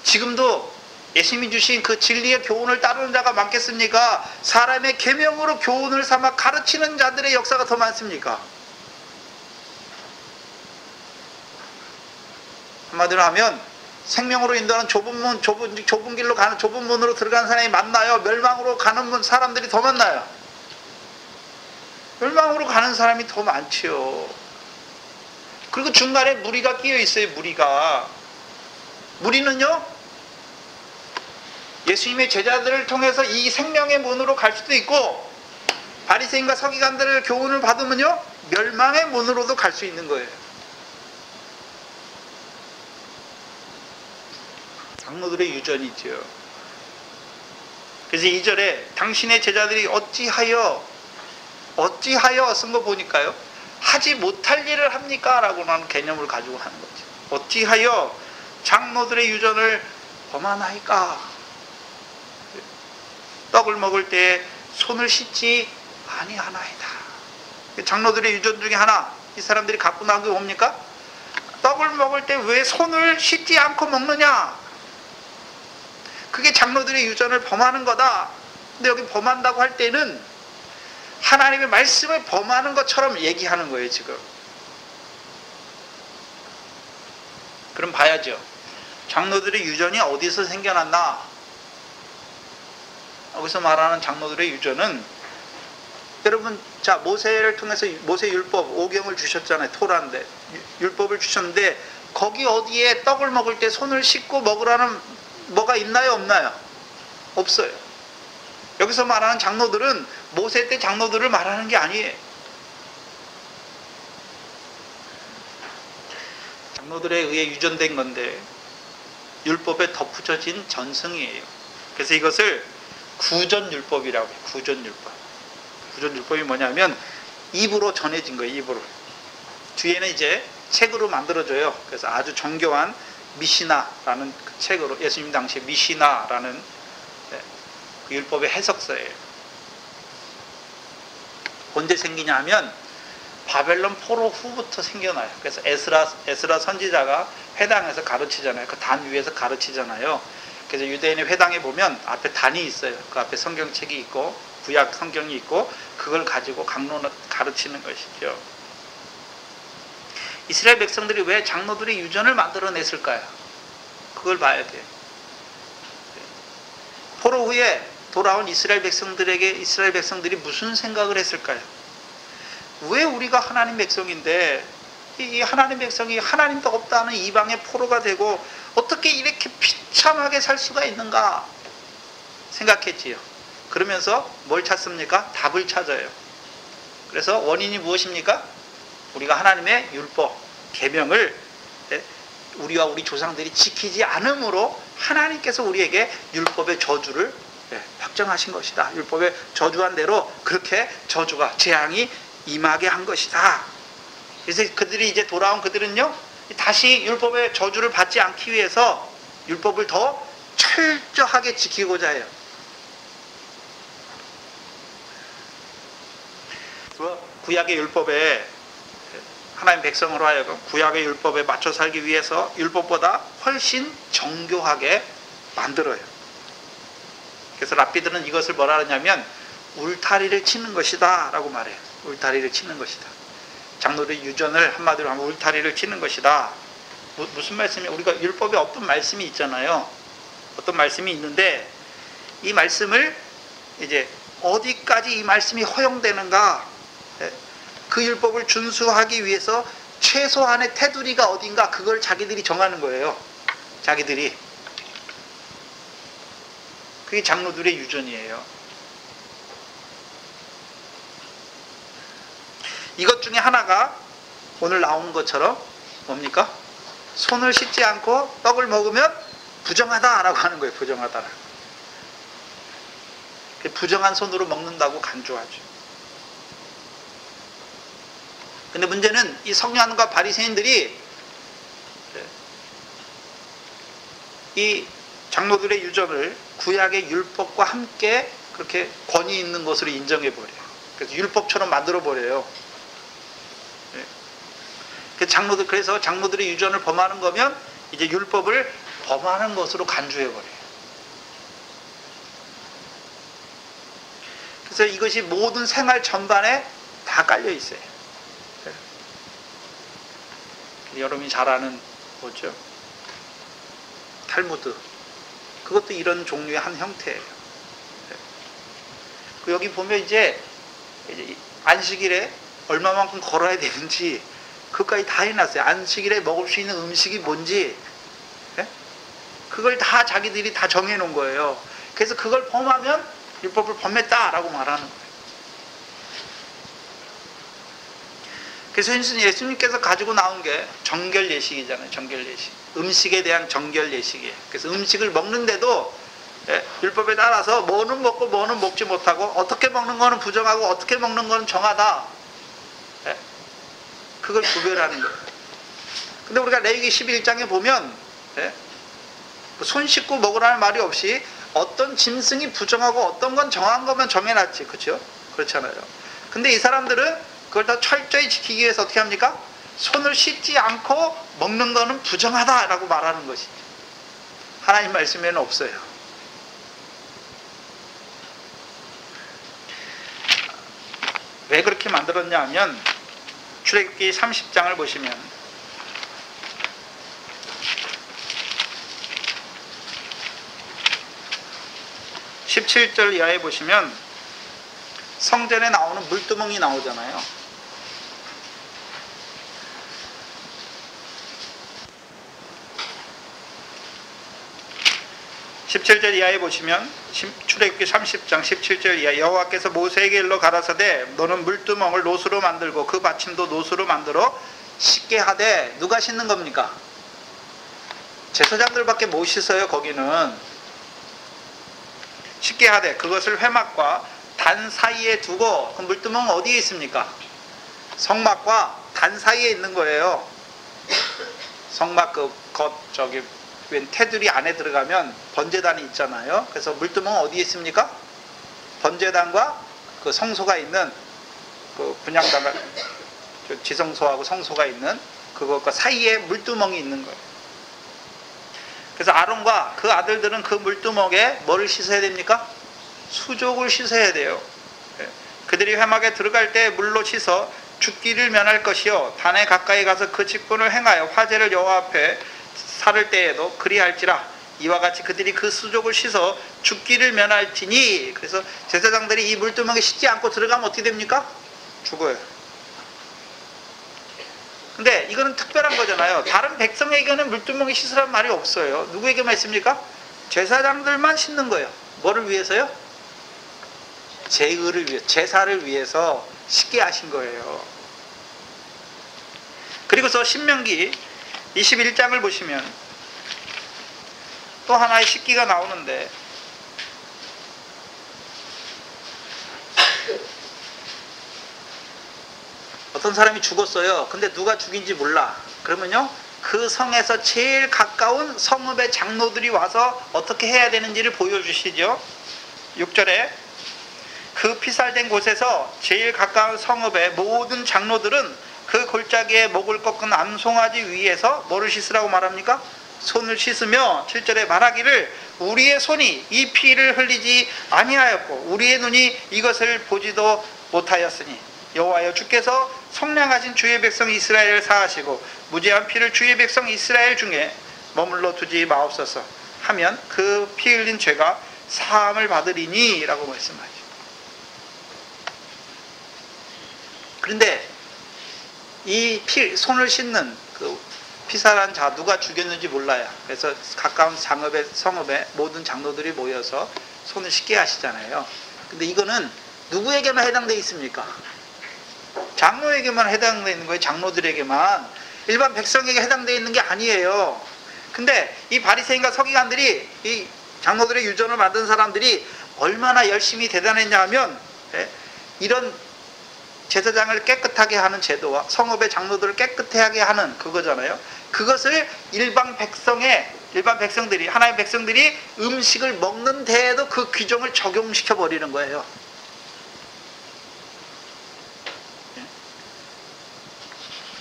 S1: 지금도 예수님이 주신 그 진리의 교훈을 따르는 자가 많겠습니까? 사람의 계명으로 교훈을 삼아 가르치는 자들의 역사가 더 많습니까? 한마디로 하면 생명으로 인도하는 좁은 길로 가는 좁은 문으로 들어가는 사람이 많나요? 멸망으로 가는 사람들이 더 많나요? 멸망으로 가는 사람이 더 많지요. 그리고 중간에 무리가 끼어 있어요. 무리는요, 예수님의 제자들을 통해서 이 생명의 문으로 갈 수도 있고, 바리새인과 서기관들의 교훈을 받으면요, 멸망의 문으로도 갈 수 있는 거예요. 장로들의 유전이죠. 그래서 2절에 당신의 제자들이 어찌하여 쓴 거 보니까요, 하지 못할 일을 합니까? 라고 하는 개념을 가지고 하는 거죠. 어찌하여 장로들의 유전을 범하나이까? 떡을 먹을 때 손을 씻지 아니하나이다. 장로들의 유전 중에 하나, 이 사람들이 갖고 나온 게 뭡니까? 떡을 먹을 때 왜 손을 씻지 않고 먹느냐? 그게 장로들의 유전을 범하는 거다. 근데 여기 범한다고 할 때는 하나님의 말씀을 범하는 것처럼 얘기하는 거예요, 지금. 그럼 봐야죠. 장로들의 유전이 어디서 생겨났나? 여기서 말하는 장로들의 유전은, 여러분, 자, 모세를 통해서 모세 율법 5경을 주셨잖아요. 토라인데 율법을 주셨는데, 거기 어디에 떡을 먹을 때 손을 씻고 먹으라는 뭐가 있나요, 없나요? 없어요. 여기서 말하는 장로들은 모세 때 장로들을 말하는 게 아니에요. 장로들에 의해 유전된 건데 율법에 덧붙여진 전승이에요. 그래서 이것을 구전율법이라고 해요. 구전율법. 구전율법이 뭐냐면 입으로 전해진 거예요. 입으로. 뒤에는 이제 책으로 만들어져요. 그래서 아주 정교한 미시나라는 그 책으로, 예수님 당시에 미시나라는 그 율법의 해석서예요. 언제 생기냐 하면 바벨론 포로 후부터 생겨나요. 그래서 에스라 선지자가 회당에서 가르치잖아요. 그 단 위에서 가르치잖아요. 그래서 유대인의 회당에 보면 앞에 단이 있어요. 그 앞에 성경책이 있고 구약 성경이 있고, 그걸 가지고 강론을 가르치는 것이죠. 이스라엘 백성들이 왜 장로들의 유전을 만들어냈을까요? 그걸 봐야 돼요. 포로 후에 돌아온 이스라엘 백성들이 무슨 생각을 했을까요? 왜 우리가 하나님 백성인데 이 하나님 백성이 하나님도 없다는 이방의 포로가 되고 어떻게 이렇게 비참하게 살 수가 있는가 생각했지요. 그러면서 뭘 찾습니까? 답을 찾아요. 그래서 원인이 무엇입니까? 우리가 하나님의 율법, 계명을 우리와 우리 조상들이 지키지 않음으로 하나님께서 우리에게 율법의 저주를 확정하신 것이다. 율법의 저주한 대로 그렇게 저주가, 재앙이 임하게 한 것이다. 그래서 그들이 이제 돌아온 그들은요, 다시 율법의 저주를 받지 않기 위해서 율법을 더 철저하게 지키고자 해요. 구약의 율법에, 하나님 백성으로 하여금 구약의 율법에 맞춰 살기 위해서 율법보다 훨씬 정교하게 만들어요. 그래서 랍비들은 이것을 뭐라 하냐면 울타리를 치는 것이다 라고 말해요. 울타리를 치는 것이다. 장로들의 유전을 한마디로 하면 울타리를 치는 것이다. 무슨 말씀이, 우리가 율법에 어떤 말씀이 있잖아요. 어떤 말씀이 있는데 이 말씀을 이제 어디까지 이 말씀이 허용되는가, 그 율법을 준수하기 위해서 최소한의 테두리가 어딘가, 그걸 자기들이 정하는 거예요. 자기들이. 그게 장로들의 유전이에요. 이것 중에 하나가 오늘 나오는 것처럼 뭡니까? 손을 씻지 않고 떡을 먹으면 부정하다라고 하는 거예요. 부정하다라고. 부정한 손으로 먹는다고 간주하죠. 근데 문제는 이 서기관과 바리새인들이 이 장로들의 유전을 구약의 율법과 함께 그렇게 권위 있는 것으로 인정해 버려요. 그래서 율법처럼 만들어 버려요. 그래서 장로들이 유전을 범하는 거면 이제 율법을 범하는 것으로 간주해버려요. 그래서 이것이 모든 생활 전반에 다 깔려 있어요. 여러분이 잘 아는 뭐죠? 탈무드. 그것도 이런 종류의 한 형태예요. 여기 보면 이제 안식일에 얼마만큼 걸어야 되는지 그것까지 다 해놨어요. 안식일에 먹을 수 있는 음식이 뭔지 그걸 다 자기들이 다 정해놓은 거예요. 그래서 그걸 범하면 율법을 범했다라고 말하는 거예요. 그래서 예수님께서 가지고 나온 게 정결 예식이잖아요. 정결 예식. 음식에 대한 정결 예식이에요. 그래서 음식을 먹는데도 율법에 따라서 뭐는 먹고 뭐는 먹지 못하고 어떻게 먹는 거는 부정하고 어떻게 먹는 거는 정하다. 그걸 구별하는 거예요. 근데 우리가 레위기 11장에 보면 손 씻고 먹으라는 말이 없이 어떤 짐승이 부정하고 어떤 건 정한 것만 정해놨지. 그렇죠? 그렇잖아요. 근데 이 사람들은 그걸 더 철저히 지키기 위해서 어떻게 합니까? 손을 씻지 않고 먹는 거는 부정하다라고 말하는 것이죠. 하나님 말씀에는 없어요. 왜 그렇게 만들었냐 하면 출애굽기 30장을 보시면 17절 이하에 보시면 성전에 나오는 물두멍이 나오잖아요. 17절 이하에 보시면 출애굽기 30장 17절 이하 여호와께서 모세에게 일러 가라사대 너는 물두멍을 노수로 만들고 그 받침도 노수로 만들어 씻게 하되 누가 씻는 겁니까? 제사장들밖에 못 씻어요. 거기는 씻게 하되 그것을 회막과 단 사이에 두고 그 물두멍은 어디에 있습니까? 성막과 단 사이에 있는 거예요. 성막 웬 테두리 안에 들어가면 번제단이 있잖아요. 그래서 물두멍은 어디에 있습니까? 번제단과 그 성소가 있는 그 분향단 지성소하고 성소가 있는 그것과 사이에 물두멍이 있는 거예요. 그래서 아론과 그 아들들은 그 물두멍에 뭐를 씻어야 됩니까? 수족을 씻어야 돼요. 그들이 회막에 들어갈 때 물로 씻어 죽기를 면할 것이요 단에 가까이 가서 그 직분을 행하여 화제를 여호와 앞에 살을 때에도 그리할지라. 이와 같이 그들이 그 수족을 씻어 죽기를 면할지니. 그래서 제사장들이 이 물두멍에 씻지 않고 들어가면 어떻게 됩니까? 죽어요. 근데 이거는 특별한 거잖아요. 다른 백성에게는 물두멍에 씻으라는 말이 없어요. 누구에게만 있습니까? 제사장들만 씻는 거예요. 뭐를 위해서요? 제의를 위해, 제사를 위해서 씻게 하신 거예요. 그리고서 신명기 21장을 보시면 또 하나의 식기가 나오는데 어떤 사람이 죽었어요. 근데 누가 죽인지 몰라. 그러면요 그 성에서 제일 가까운 성읍의 장로들이 와서 어떻게 해야 되는지를 보여주시죠. 6절에 그 피살된 곳에서 제일 가까운 성읍의 모든 장로들은 그 골짜기에 목을 꺾은 암송아지 위에서 뭐를 씻으라고 말합니까? 손을 씻으며 7절에 말하기를 우리의 손이 이 피를 흘리지 아니하였고 우리의 눈이 이것을 보지도 못하였으니 여호와여 주께서 성량하신 주의 백성 이스라엘을 사하시고 무죄한 피를 주의 백성 이스라엘 중에 머물러 두지 마옵소서 하면 그 피 흘린 죄가 사함을 받으리니 라고 말씀하죠. 그런데 이 손을 씻는 그 피살한 자 누가 죽였는지 몰라요. 그래서 가까운 성읍에 모든 장로들이 모여서 손을 씻게 하시잖아요. 근데 이거는 누구에게만 해당되어 있습니까? 장로에게만 해당되어 있는 거예요. 장로들에게만. 일반 백성에게 해당되어 있는 게 아니에요. 근데 이 바리새인과 서기관들이 이 장로들의 유전을 만든 사람들이 얼마나 열심히 대단했냐 하면 이런 제사장을 깨끗하게 하는 제도와 성읍의 장로들을 깨끗하게 하는 그거잖아요. 그것을 일반 백성들이 하나님의 백성들이 음식을 먹는 데에도 그 규정을 적용시켜 버리는 거예요.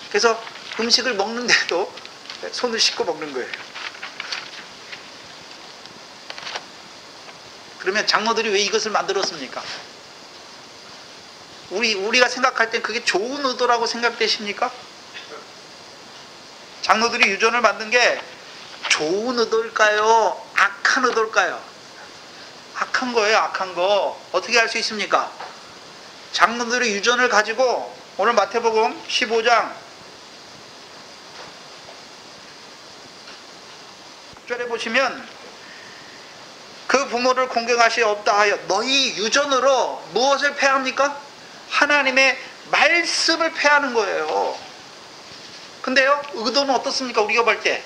S1: 그래서 음식을 먹는데도 손을 씻고 먹는 거예요. 그러면 장로들이 왜 이것을 만들었습니까? 우리가 생각할 땐 그게 좋은 의도라고 생각되십니까? 장로들이 유전을 만든 게 좋은 의도일까요? 악한 의도일까요? 악한 거예요, 악한 거. 어떻게 알 수 있습니까? 장로들의 유전을 가지고 오늘 마태복음 15장 6절에 보시면 그 부모를 공경하시옵다 하여 너희 유전으로 무엇을 패합니까? 하나님의 말씀을 패하는 거예요. 근데요, 의도는 어떻습니까? 우리가 볼 때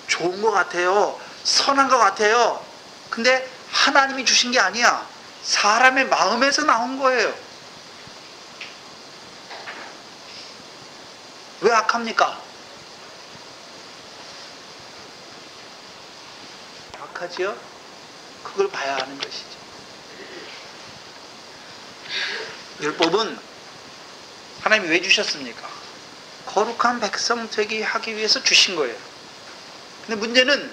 S1: 좋은 것 같아요, 선한 것 같아요. 근데 하나님이 주신 게 아니야. 사람의 마음에서 나온 거예요. 왜 악합니까? 악하지요? 그걸 봐야 하는 것이죠. 율법은 하나님이 왜 주셨습니까? 거룩한 백성 되게 하기 위해서 주신 거예요. 근데 문제는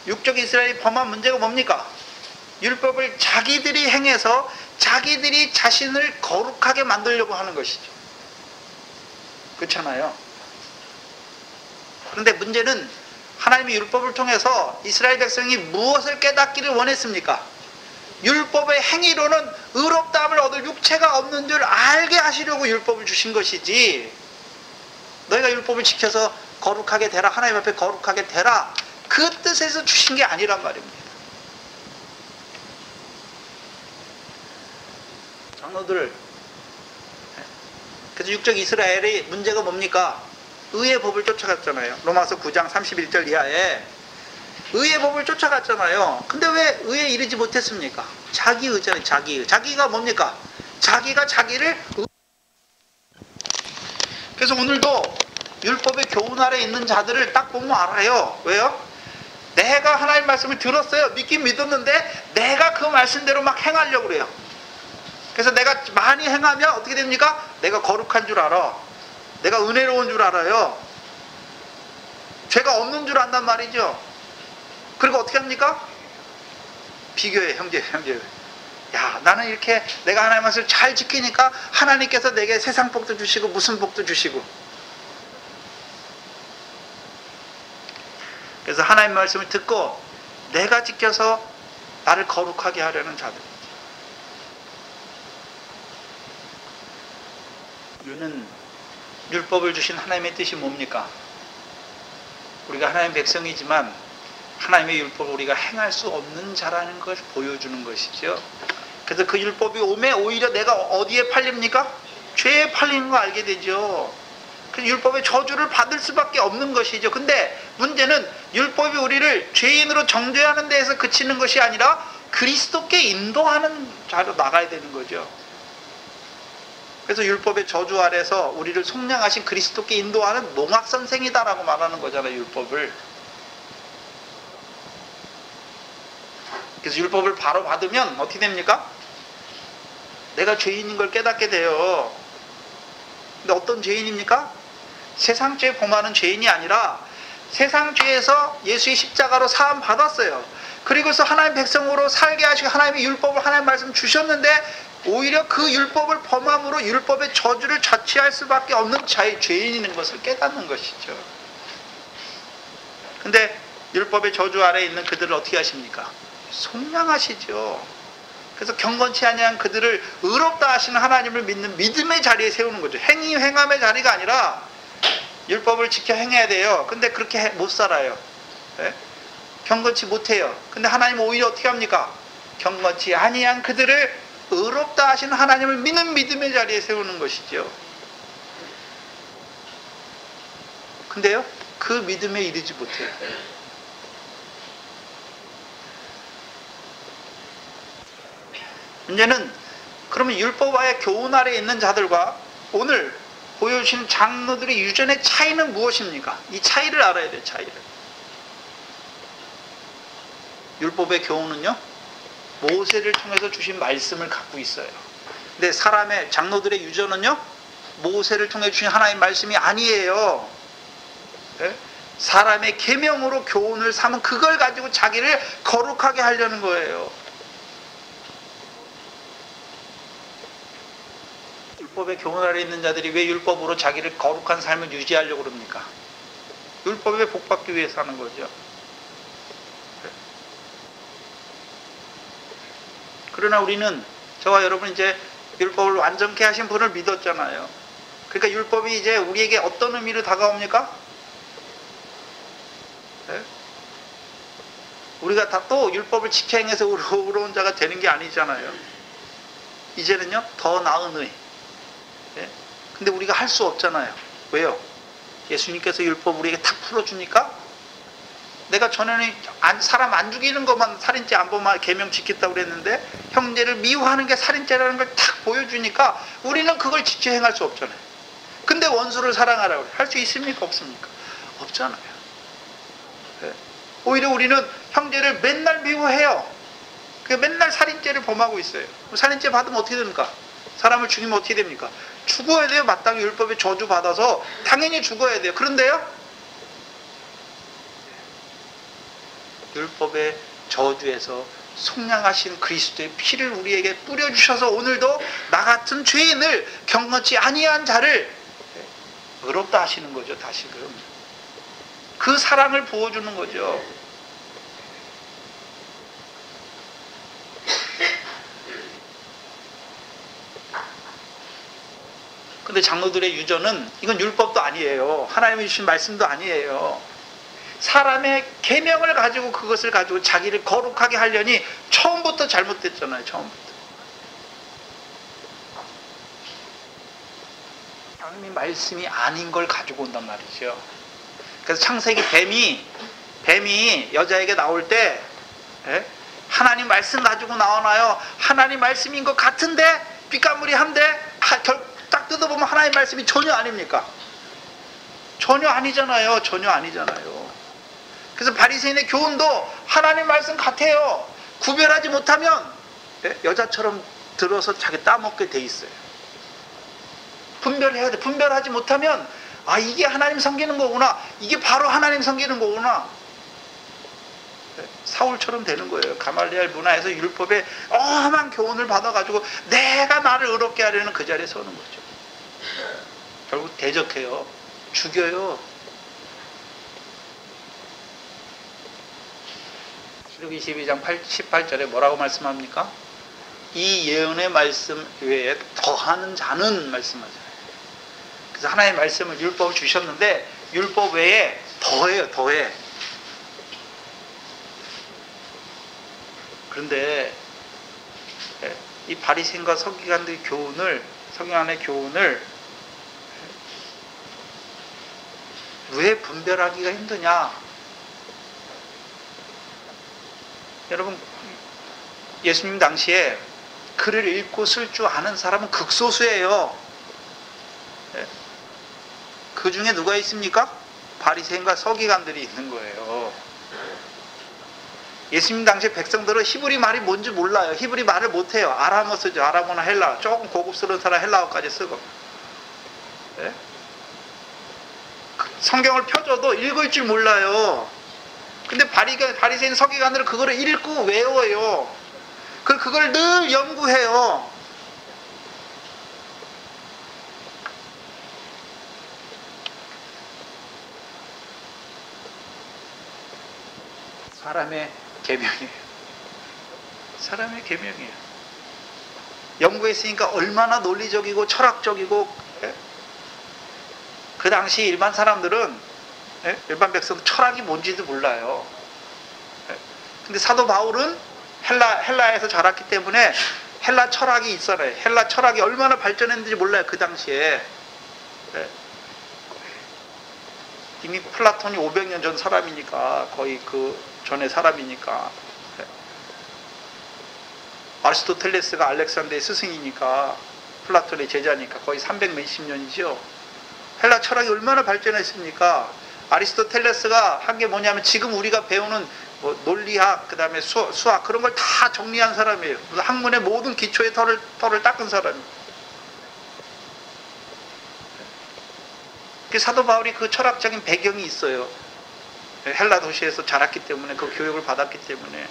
S1: 육적 이스라엘이 범한 문제가 뭡니까? 율법을 자기들이 행해서 자기들이 자신을 거룩하게 만들려고 하는 것이죠. 그렇잖아요. 그런데 문제는 하나님이 율법을 통해서 이스라엘 백성이 무엇을 깨닫기를 원했습니까? 율법의 행위로는 의롭다함을 얻을 육체가 없는 줄 알게 하시려고 율법을 주신 것이지, 너희가 율법을 지켜서 거룩하게 되라, 하나님 앞에 거룩하게 되라, 그 뜻에서 주신 게 아니란 말입니다. 장로들, 그래서 육적 이스라엘의 문제가 뭡니까? 의의 법을 쫓아갔잖아요. 로마서 9장 31절 이하에 의의 법을 쫓아갔잖아요. 근데 왜 의에 이르지 못했습니까? 자기 의잖아요. 자기가 뭡니까? 자기가 자기를. 그래서 오늘도 율법의 교훈 아래 있는 자들을 딱 보면 알아요. 왜요? 내가 하나님 말씀을 들었어요. 믿긴 믿었는데 내가 그 말씀대로 막 행하려고 그래요. 그래서 내가 많이 행하면 어떻게 됩니까? 내가 거룩한 줄 알아. 내가 은혜로운 줄 알아요. 죄가 없는 줄 안단 말이죠. 그리고 어떻게 합니까? 비교해, 형제. 야, 나는 이렇게 내가 하나님 말씀을 잘 지키니까 하나님께서 내게 세상 복도 주시고 무슨 복도 주시고. 그래서 하나님 말씀을 듣고 내가 지켜서 나를 거룩하게 하려는 자들. 우리는 율법을 주신 하나님의 뜻이 뭡니까? 우리가 하나님의 백성이지만 하나님의 율법을 우리가 행할 수 없는 자라는 것을 보여주는 것이죠. 그래서 그 율법이 오면 오히려 내가 어디에 팔립니까? 죄에 팔리는 거 알게 되죠. 그래서 율법의 저주를 받을 수밖에 없는 것이죠. 근데 문제는 율법이 우리를 죄인으로 정죄하는 데에서 그치는 것이 아니라 그리스도께 인도하는 자로 나가야 되는 거죠. 그래서 율법의 저주 아래서 우리를 속량하신 그리스도께 인도하는 농학선생이다라고 말하는 거잖아요, 율법을. 그래서 율법을 바로 받으면 어떻게 됩니까? 내가 죄인인 걸 깨닫게 돼요. 근데 어떤 죄인입니까? 세상 죄 범하는 죄인이 아니라 세상 죄에서 예수의 십자가로 사함 받았어요. 그리고서 하나님 백성으로 살게 하시고 하나님의 율법을 하나님 말씀 주셨는데 오히려 그 율법을 범함으로 율법의 저주를 자취할 수밖에 없는 자의 죄인인 것을 깨닫는 것이죠. 근데 율법의 저주 아래에 있는 그들을 어떻게 하십니까? 속량하시죠. 그래서 경건치 아니한 그들을 의롭다 하시는 하나님을 믿는 믿음의 자리에 세우는 거죠. 행함의 자리가 아니라 율법을 지켜 행해야 돼요. 근데 그렇게 못 살아요. 네? 경건치 못해요. 근데 하나님은 오히려 어떻게 합니까? 경건치 아니한 그들을 의롭다 하시는 하나님을 믿는 믿음의 자리에 세우는 것이죠. 근데요, 그 믿음에 이르지 못해요. 문제는 그러면 율법과의 교훈 아래에 있는 자들과 오늘 보여주신 장로들의 유전의 차이는 무엇입니까? 이 차이를 알아야 돼요. 차이를. 율법의 교훈은요, 모세를 통해서 주신 말씀을 갖고 있어요. 근데 사람의 장로들의 유전은요, 모세를 통해 주신 하나님의 말씀이 아니에요. 예? 사람의 계명으로 교훈을 삼은 그걸 가지고 자기를 거룩하게 하려는 거예요. 율법의 교훈 아래 있는 자들이 왜 율법으로 자기를 거룩한 삶을 유지하려고 그럽니까? 율법에 복받기 위해서 하는 거죠. 그러나 우리는, 저와 여러분 이제 율법을 완전케 하신 분을 믿었잖아요. 그러니까 율법이 이제 우리에게 어떤 의미로 다가옵니까? 네? 우리가 다 또 율법을 지켜 행해서 의로운 자가 되는 게 아니잖아요. 이제는요, 더 나은 의. 네? 근데 우리가 할 수 없잖아요. 왜요? 예수님께서 율법 우리에게 탁 풀어주니까, 내가 전에는 사람 안 죽이는 것만, 살인죄 안 보면 계명 지켰다고 그랬는데, 형제를 미워하는 게 살인죄라는 걸 탁 보여주니까 우리는 그걸 지켜 행할 수 없잖아요. 근데 원수를 사랑하라고 그래. 할 수 있습니까? 없습니까? 없잖아요. 네? 오히려 우리는 형제를 맨날 미워해요. 맨날 살인죄를 범하고 있어요. 살인죄 받으면 어떻게 됩니까? 사람을 죽이면 어떻게 됩니까? 죽어야 돼요. 마땅히 율법에 저주 받아서 당연히 죽어야 돼요. 그런데요, 율법의 저주에서 속량하신 그리스도의 피를 우리에게 뿌려주셔서 오늘도 나 같은 죄인을 경건치 아니한 자를 의롭다 하시는 거죠. 다시금 그 사랑을 부어주는 거죠. 근데 장로들의 유전은, 이건 율법도 아니에요. 하나님이 주신 말씀도 아니에요. 사람의 계명을 가지고, 그것을 가지고 자기를 거룩하게 하려니 처음부터 잘못됐잖아요. 처음부터. 하나님의 말씀이 아닌 걸 가지고 온단 말이죠. 그래서 창세기 뱀이 여자에게 나올 때, 하나님 말씀 가지고 나오나요? 하나님 말씀인 것 같은데 삐까무리한데 딱 뜯어보면 하나님 말씀이 전혀 아닙니까? 전혀 아니잖아요. 전혀 아니잖아요. 그래서 바리새인의 교훈도 하나님 말씀 같아요. 구별하지 못하면 여자처럼 들어서 자기 따먹게 돼 있어요. 분별해야 돼. 분별하지 못하면, 아, 이게 하나님 섬기는 거구나, 이게 바로 하나님 섬기는 거구나, 사울처럼 되는 거예요. 가말리엘 문화에서 율법의 어마한 교훈을 받아가지고 내가 나를 의롭게 하려는 그 자리에 서는 거죠. 결국 대적해요. 죽여요. 시록 22장 18절에 뭐라고 말씀합니까? 이 예언의 말씀 외에 더하는 자는 말씀하잖아요. 그래서 하나님의 말씀을, 율법을 주셨는데 율법 외에 더해요. 더해. 그런데 이 바리새인과 서기관의 교훈을 왜 분별하기가 힘드냐? 여러분, 예수님 당시에 글을 읽고 쓸 줄 아는 사람은 극소수예요. 그 중에 누가 있습니까? 바리새인과 서기관들이 있는 거예요. 예수님 당시 백성들은 히브리 말이 뭔지 몰라요. 히브리 말을 못해요. 아람어 쓰죠. 아람어나 헬라어. 조금 고급스러운 사람 헬라어까지 쓰고. 성경을 펴줘도 읽을 줄 몰라요. 근데 바리새인 서기관들은 그거를 읽고 외워요. 그걸 늘 연구해요. 사람의 계명이에요. 사람의 계명이에요. 연구했으니까 얼마나 논리적이고 철학적이고. 그 당시 일반 사람들은, 일반 백성 철학이 뭔지도 몰라요. 근데 사도 바울은 헬라에서 자랐기 때문에 헬라 철학이 있어요. 헬라 철학이 얼마나 발전했는지 몰라요. 그 당시에. 이미 플라톤이 500년 전 사람이니까, 거의 그 전에 사람이니까. 아리스토텔레스가 알렉산더의 스승이니까, 플라톤의 제자니까 거의 300 몇십 년이죠. 헬라 철학이 얼마나 발전했습니까? 아리스토텔레스가 한 게 뭐냐면, 지금 우리가 배우는 뭐 논리학, 그 다음에 수학, 그런 걸 다 정리한 사람이에요. 학문의 모든 기초의 털을 닦은 사람이에요. 그 사도 바울이 그 철학적인 배경이 있어요. 헬라 도시에서 자랐기 때문에, 그 교육을 받았기 때문에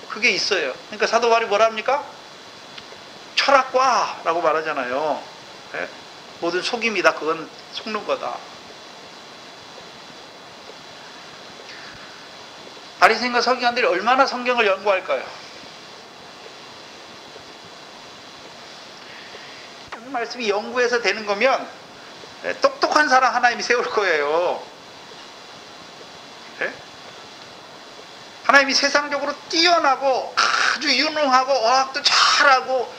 S1: 그게 있어요. 그러니까 사도 바울이 뭐라 합니까? 철학과라고 말하잖아요. 모든 속임이다. 그건 속는 거다. 바리새인과 서기관들이 얼마나 성경을 연구할까요? 이 말씀이 연구해서 되는 거면 똑똑한 사람 하나님이 세울 거예요. 하나님이 세상적으로 뛰어나고 아주 유능하고 어학도 잘하고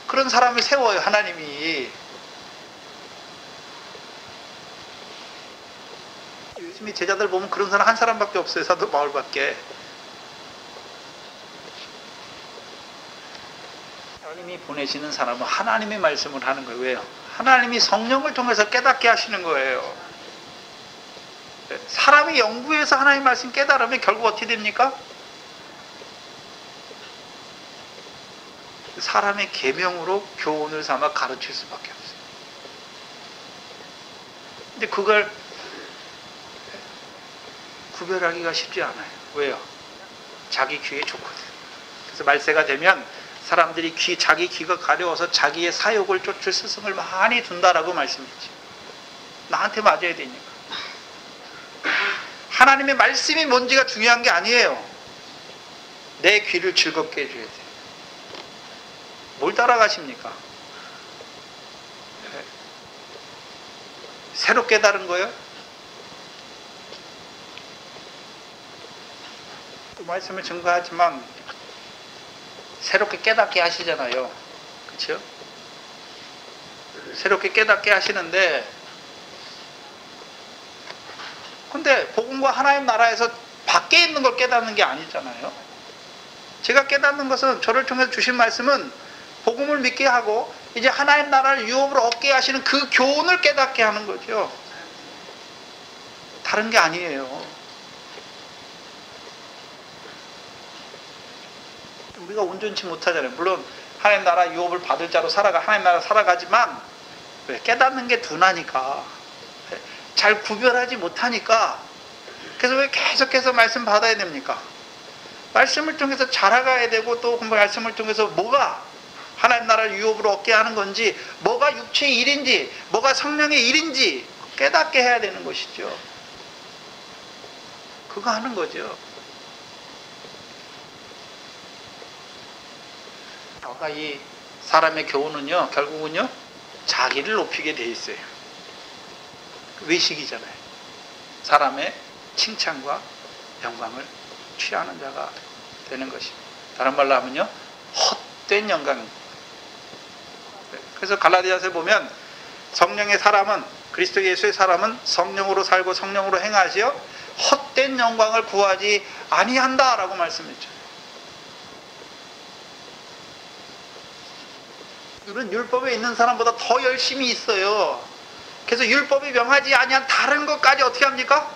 S1: 그런 사람을 세워요. 하나님이. 요즘에 제자들 보면 그런 사람 한 사람밖에 없어요. 사도 바울밖에. 하나님이 보내시는 사람은 하나님의 말씀을 하는 거예요. 왜요? 하나님이 성령을 통해서 깨닫게 하시는 거예요. 사람이 연구해서 하나님의 말씀 깨달으면 결국 어떻게 됩니까? 사람의 계명으로 교훈을 삼아 가르칠 수밖에 없어요. 근데 그걸 구별하기가 쉽지 않아요. 왜요? 자기 귀에 좋거든. 그래서 말세가 되면 사람들이 자기 귀가 가려워서 자기의 사욕을 쫓을 스승을 많이 둔다라고 말씀했죠. 나한테 맞아야 되니까. 하나님의 말씀이 뭔지가 중요한 게 아니에요. 내 귀를 즐겁게 해줘야 돼요. 뭘 따라가십니까? 새로 깨달은 거예요? 그 말씀을 증거하지만 새롭게 깨닫게 하시잖아요. 그렇죠? 새롭게 깨닫게 하시는데 근데 복음과 하나님 나라에서 밖에 있는 걸 깨닫는 게 아니잖아요. 제가 깨닫는 것은 저를 통해서 주신 말씀은 복음을 믿게 하고 이제 하나님 나라를 유업으로 얻게 하시는 그 교훈을 깨닫게 하는 거죠. 다른 게 아니에요. 우리가 온전치 못하잖아요. 물론 하나님 나라 유업을 받을 자로 하나님 나라 살아가지만 왜? 깨닫는 게 둔하니까, 잘 구별하지 못하니까. 그래서 왜 계속해서 말씀 받아야 됩니까? 말씀을 통해서 자라가야 되고, 또 말씀을 통해서 뭐가 하나님 나라를 유업으로 얻게 하는 건지, 뭐가 육체의 일인지, 뭐가 성령의 일인지 깨닫게 해야 되는 것이죠. 그거 하는 거죠. 아까 이 사람의 교훈은요, 결국은요, 자기를 높이게 돼 있어요. 외식이잖아요. 사람의 칭찬과 영광을 취하는 자가 되는 것입니다. 다른 말로 하면요, 헛된 영광입니다. 그래서 갈라디아서에 보면 성령의 사람은, 그리스도 예수의 사람은 성령으로 살고 성령으로 행하시어 헛된 영광을 구하지 아니한다라고 말씀했죠. 이런 율법에 있는 사람보다 더 열심히 있어요. 그래서 율법이 명하지 아니한 다른 것까지 어떻게 합니까?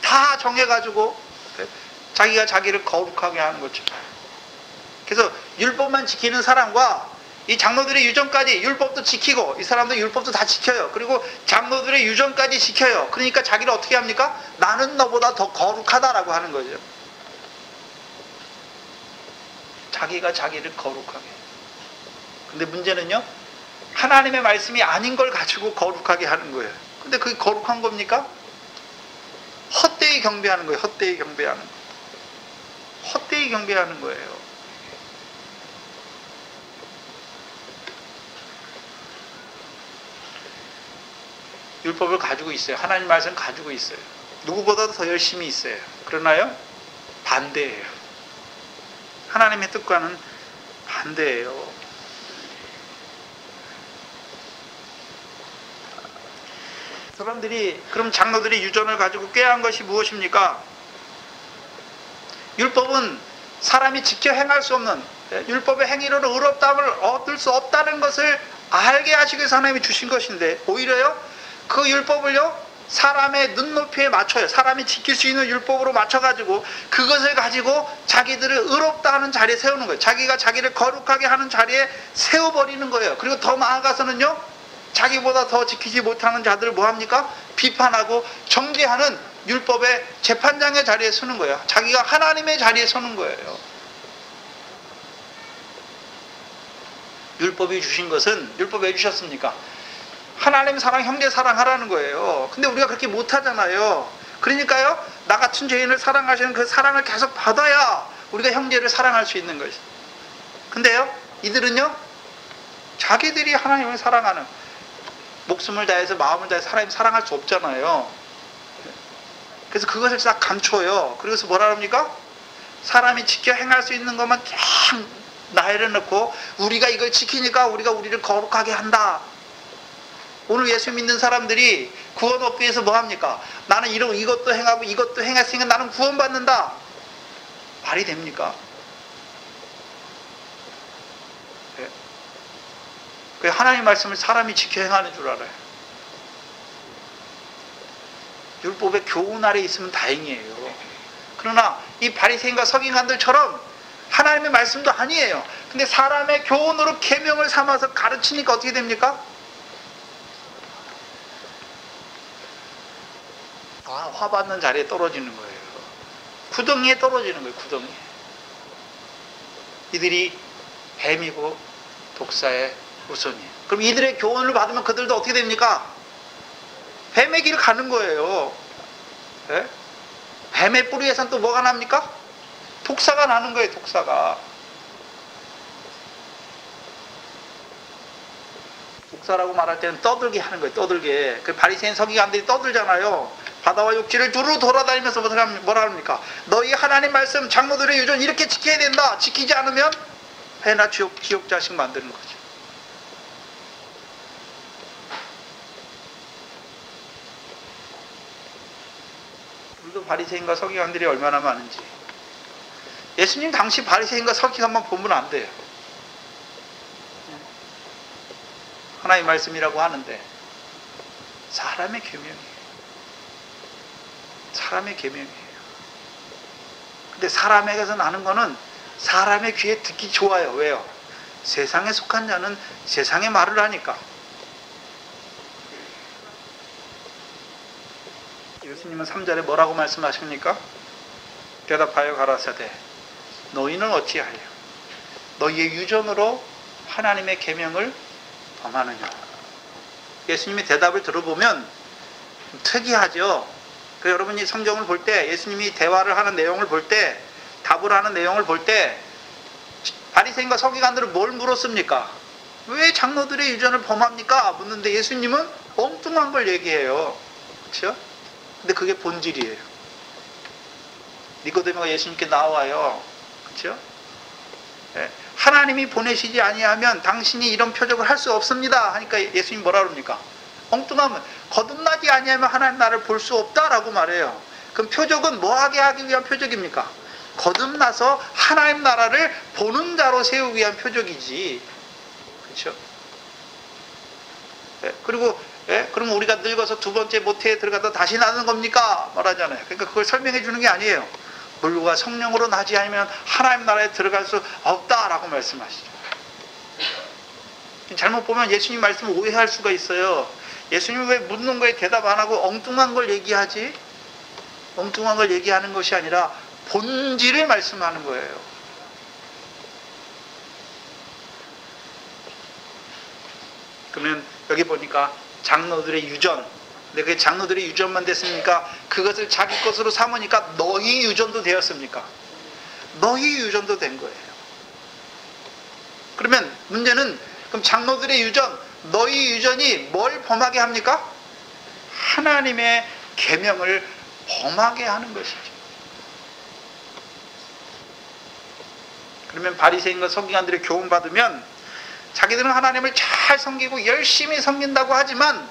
S1: 다 정해가지고 자기가 자기를 거룩하게 하는 거죠. 그래서 율법만 지키는 사람과 이 장로들의 유전까지 율법도 지키고, 이 사람도 율법도 다 지켜요. 그리고 장로들의 유전까지 지켜요. 그러니까 자기를 어떻게 합니까? 나는 너보다 더 거룩하다라고 하는 거죠. 자기가 자기를 거룩하게. 근데 문제는요, 하나님의 말씀이 아닌 걸 가지고 거룩하게 하는 거예요. 근데 그게 거룩한 겁니까? 헛되이 경배하는 거예요. 헛되이 경배하는 거. 헛되이 경배하는 거예요. 율법을 가지고 있어요. 하나님 말씀 가지고 있어요. 누구보다도 더 열심히 있어요. 그러나요, 반대예요. 하나님의 뜻과는 반대예요. 사람들이, 그럼 장로들이 유전을 가지고 꾀한 것이 무엇입니까? 율법은 사람이 지켜 행할 수 없는, 율법의 행위로는 의롭다함을 얻을 수 없다는 것을 알게 하시기 위해서 하나님이 주신 것인데, 오히려요, 그 율법을요, 사람의 눈높이에 맞춰요. 사람이 지킬 수 있는 율법으로 맞춰가지고 그것을 가지고 자기들을 의롭다 하는 자리에 세우는 거예요. 자기가 자기를 거룩하게 하는 자리에 세워버리는 거예요. 그리고 더 나아가서는요, 자기보다 더 지키지 못하는 자들을 뭐합니까? 비판하고 정죄하는 율법의 재판장의 자리에 서는 거예요. 자기가 하나님의 자리에 서는 거예요. 율법이 주신 것은, 율법 왜 주셨습니까? 하나님 사랑, 형제 사랑하라는 거예요. 근데 우리가 그렇게 못하잖아요. 그러니까요, 나 같은 죄인을 사랑하시는 그 사랑을 계속 받아야 우리가 형제를 사랑할 수 있는 것이죠. 근데요, 이들은요, 자기들이 하나님을 사랑하는, 목숨을 다해서 마음을 다해서 하나님 사랑할 수 없잖아요. 그래서 그것을 딱 감춰요. 그래서 뭐라 합니까? 사람이 지켜 행할 수 있는 것만 쫙 나열해 놓고 우리가 이걸 지키니까 우리가 우리를 거룩하게 한다. 오늘 예수 믿는 사람들이 구원 얻기 위해서 뭐 합니까? 나는 이것도 행하고 이것도 행했으니까 나는 구원받는다. 말이 됩니까? 네. 하나님의 말씀을 사람이 지켜 행하는 줄 알아요. 율법의 교훈 아래 있으면 다행이에요. 그러나 이 바리새인과 서기관들처럼 하나님의 말씀도 아니에요. 근데 사람의 교훈으로 계명을 삼아서 가르치니까 어떻게 됩니까? 화 받는 자리에 떨어지는 거예요. 구덩이에 떨어지는 거예요. 구덩이에. 이들이 뱀이고 독사의 후손이에요. 그럼 이들의 교훈을 받으면 그들도 어떻게 됩니까? 뱀의 길을 가는 거예요. 네? 뱀의 뿌리에선 또 뭐가 납니까? 독사가 나는 거예요. 독사가. 독사라고 말할 때는 떠들게 하는 거예요. 떠들게. 그 바리새인 서기관들이 떠들잖아요. 바다와 육지를 두루 돌아다니면서 뭐라 합니까? 너희 하나님 말씀, 장로들의 유전 이렇게 지켜야 된다. 지키지 않으면 해나 지옥 자식 만드는 거죠. 우리도 바리새인과 서기관들이 얼마나 많은지. 예수님 당시 바리새인과 서기관만 보면 안 돼요. 하나님의 말씀이라고 하는데 사람의 계명이에요. 사람의 계명이에요. 근데 사람에게서 나는 거는 사람의 귀에 듣기 좋아요. 왜요? 세상에 속한 자는 세상의 말을 하니까. 예수님은 3절에 뭐라고 말씀하십니까? 대답하여 가라사대 너희는 어찌하여 너희의 유전으로 하나님의 계명을 범하느냐. 예수님의 대답을 들어보면 특이하죠. 여러분이 성경을 볼 때, 예수님이 대화를 하는 내용을 볼 때, 답을 하는 내용을 볼 때 바리새인과 서기관들은 뭘 물었습니까? 왜 장로들의 유전을 범합니까? 묻는데 예수님은 엉뚱한 걸 얘기해요. 그렇죠? 근데 그게 본질이에요. 니고데모가 예수님께 나와요. 그렇죠? 네. 하나님이 보내시지 아니하면 당신이 이런 표적을 할 수 없습니다. 하니까 예수님이 뭐라 그럽니까? 엉뚱하면 거듭나지 아니하면 하나님 나라를 볼 수 없다라고 말해요. 그럼 표적은 뭐하게 하기 위한 표적입니까? 거듭나서 하나님 나라를 보는 자로 세우기 위한 표적이지. 그렇죠? 네. 그리고 그럼 우리가 늙어서 두 번째 모태에 들어가다 다시 나는 겁니까? 말하잖아요. 그러니까 그걸 설명해 주는 게 아니에요. 물과 성령으로 나지 않으면 하나님 나라에 들어갈 수 없다라고 말씀하시죠. 잘못 보면 예수님 말씀을 오해할 수가 있어요. 예수님이 왜 묻는 거에 대답 안 하고 엉뚱한 걸 얘기하지? 엉뚱한 걸 얘기하는 것이 아니라 본질을 말씀하는 거예요. 그러면 여기 보니까 장로들의 유전, 근데 그게 장로들의 유전만 됐습니까? 그것을 자기 것으로 삼으니까 너희 유전도 되었습니까? 너희 유전도 된 거예요. 그러면 문제는 그럼 장로들의 유전, 너희 유전이 뭘 범하게 합니까? 하나님의 계명을 범하게 하는 것이죠. 그러면 바리새인과 서기관들의 교훈 받으면 자기들은 하나님을 잘 섬기고 열심히 섬긴다고 하지만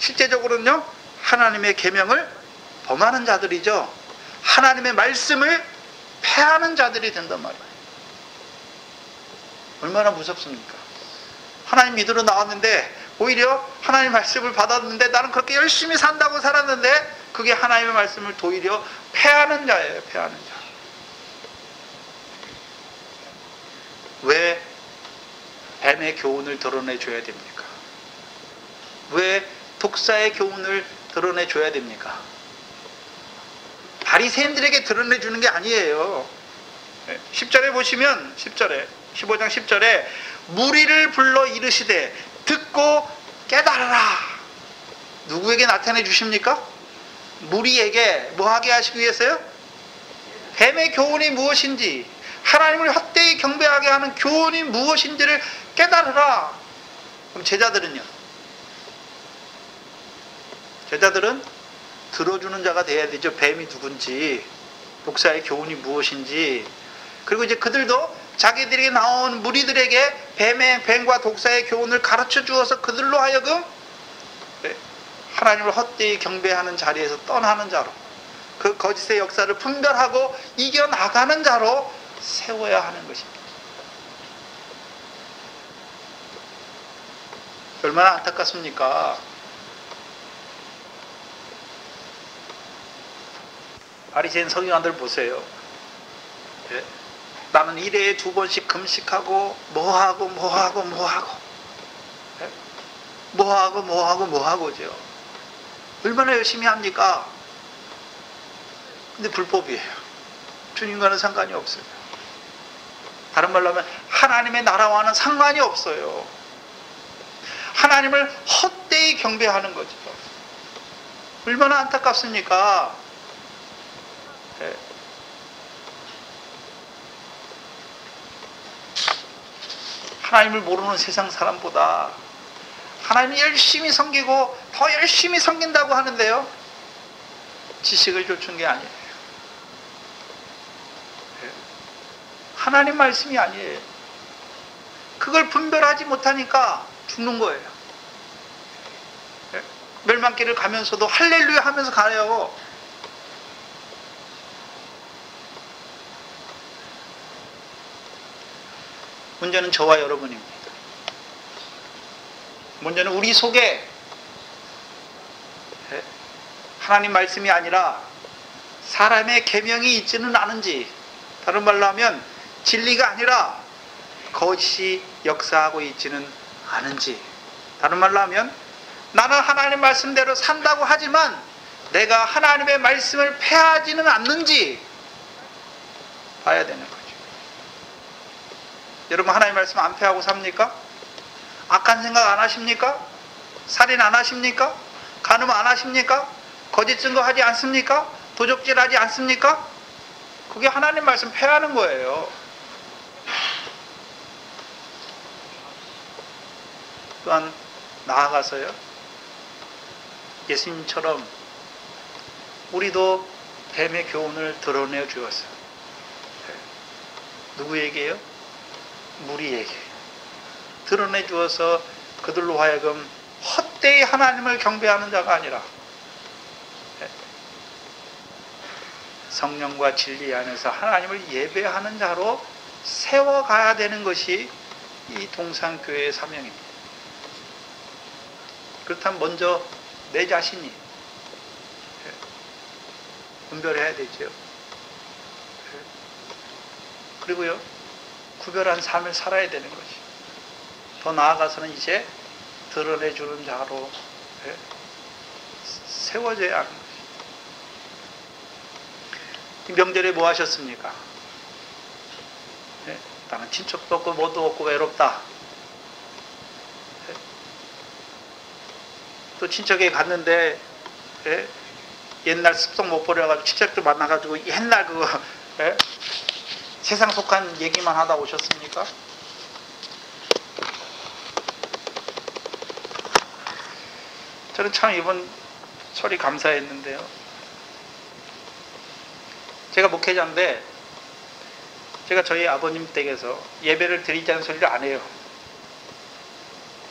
S1: 실제적으로는요, 하나님의 계명을 범하는 자들이죠. 하나님의 말씀을 폐하는 자들이 된단 말이에요. 얼마나 무섭습니까? 하나님 믿으러 나왔는데 오히려 하나님의 말씀을 받았는데 나는 그렇게 열심히 산다고 살았는데 그게 하나님의 말씀을 오히려 폐하는 자예요. 폐하는 자. 왜 뱀의 교훈을 드러내줘야 됩니까? 왜 독사의 교훈을 드러내줘야 됩니까? 바리새인들에게 드러내주는 게 아니에요. 10절에 보시면 10절에 15장 10절에 무리를 불러 이르시되 듣고 깨달으라. 누구에게 나타내 주십니까? 무리에게 뭐 하게 하시기 위해서요? 뱀의 교훈이 무엇인지, 하나님을 헛되이 경배하게 하는 교훈이 무엇인지를 깨달으라. 그럼 제자들은요? 제자들은 들어주는 자가 돼야 되죠. 뱀이 누군지, 독사의 교훈이 무엇인지. 그리고 이제 그들도 자기들이 나온 무리들에게 뱀과 독사의 교훈을 가르쳐 주어서 그들로 하여금 하나님을 헛되이 경배하는 자리에서 떠나는 자로, 그 거짓의 역사를 분별하고 이겨나가는 자로 세워야 하는 것입니다. 얼마나 안타깝습니까? 바리새인 서기관들 보세요. 예? 나는 1회에 2번씩 금식하고 뭐하고 예? 뭐하고죠. 얼마나 열심히 합니까? 근데 불법이에요. 주님과는 상관이 없어요. 다른 말로 하면 하나님의 나라와는 상관이 없어요. 하나님을 헛되이 경배하는 거죠. 얼마나 안타깝습니까? 네. 하나님을 모르는 세상 사람보다 하나님을 열심히 섬기고 더 열심히 섬긴다고 하는데요, 지식을 쫓은 게 아니에요. 네. 하나님 말씀이 아니에요. 그걸 분별하지 못하니까 죽는 거예요. 네. 멸망길을 가면서도 할렐루야 하면서 가요. 문제는 저와 여러분입니다. 문제는 우리 속에 하나님 말씀이 아니라 사람의 계명이 있지는 않은지, 다른 말로 하면 진리가 아니라 거짓이 역사하고 있지는 않은지, 다른 말로 하면 나는 하나님 말씀대로 산다고 하지만 내가 하나님의 말씀을 폐하지는 않는지 봐야 되는 거죠. 여러분, 하나님 말씀 안 폐하고 삽니까? 악한 생각 안 하십니까? 살인 안 하십니까? 간음 안 하십니까? 거짓 증거하지 않습니까? 도적질하지 않습니까? 그게 하나님 말씀 폐하는 거예요. 또한 나아가서요, 예수님처럼 우리도 뱀의 교훈을 드러내 주었어요. 누구에게요? 무리에게 드러내 주어서 그들로 하여금 헛되이 하나님을 경배하는 자가 아니라 성령과 진리 안에서 하나님을 예배하는 자로 세워가야 되는 것이 이 동산교회의 사명입니다. 그렇다면 먼저 내 자신이 분별해야 되죠. 그리고요, 구별한 삶을 살아야 되는 것이, 더 나아가서는 이제 드러내주는 자로 세워져야 하는 것이. 이 명절에 뭐 하셨습니까? 나는 친척도 없고 뭐도 없고 외롭다. 또 친척에 갔는데 옛날 습성 못 버려가지고 친척들 만나가지고 옛날 그거 세상 속한 얘기만 하다 오셨습니까? 저는 참 이번 설이 감사했는데요, 제가 목회자인데 제가 저희 아버님 댁에서 예배를 드리자는 소리를 안 해요.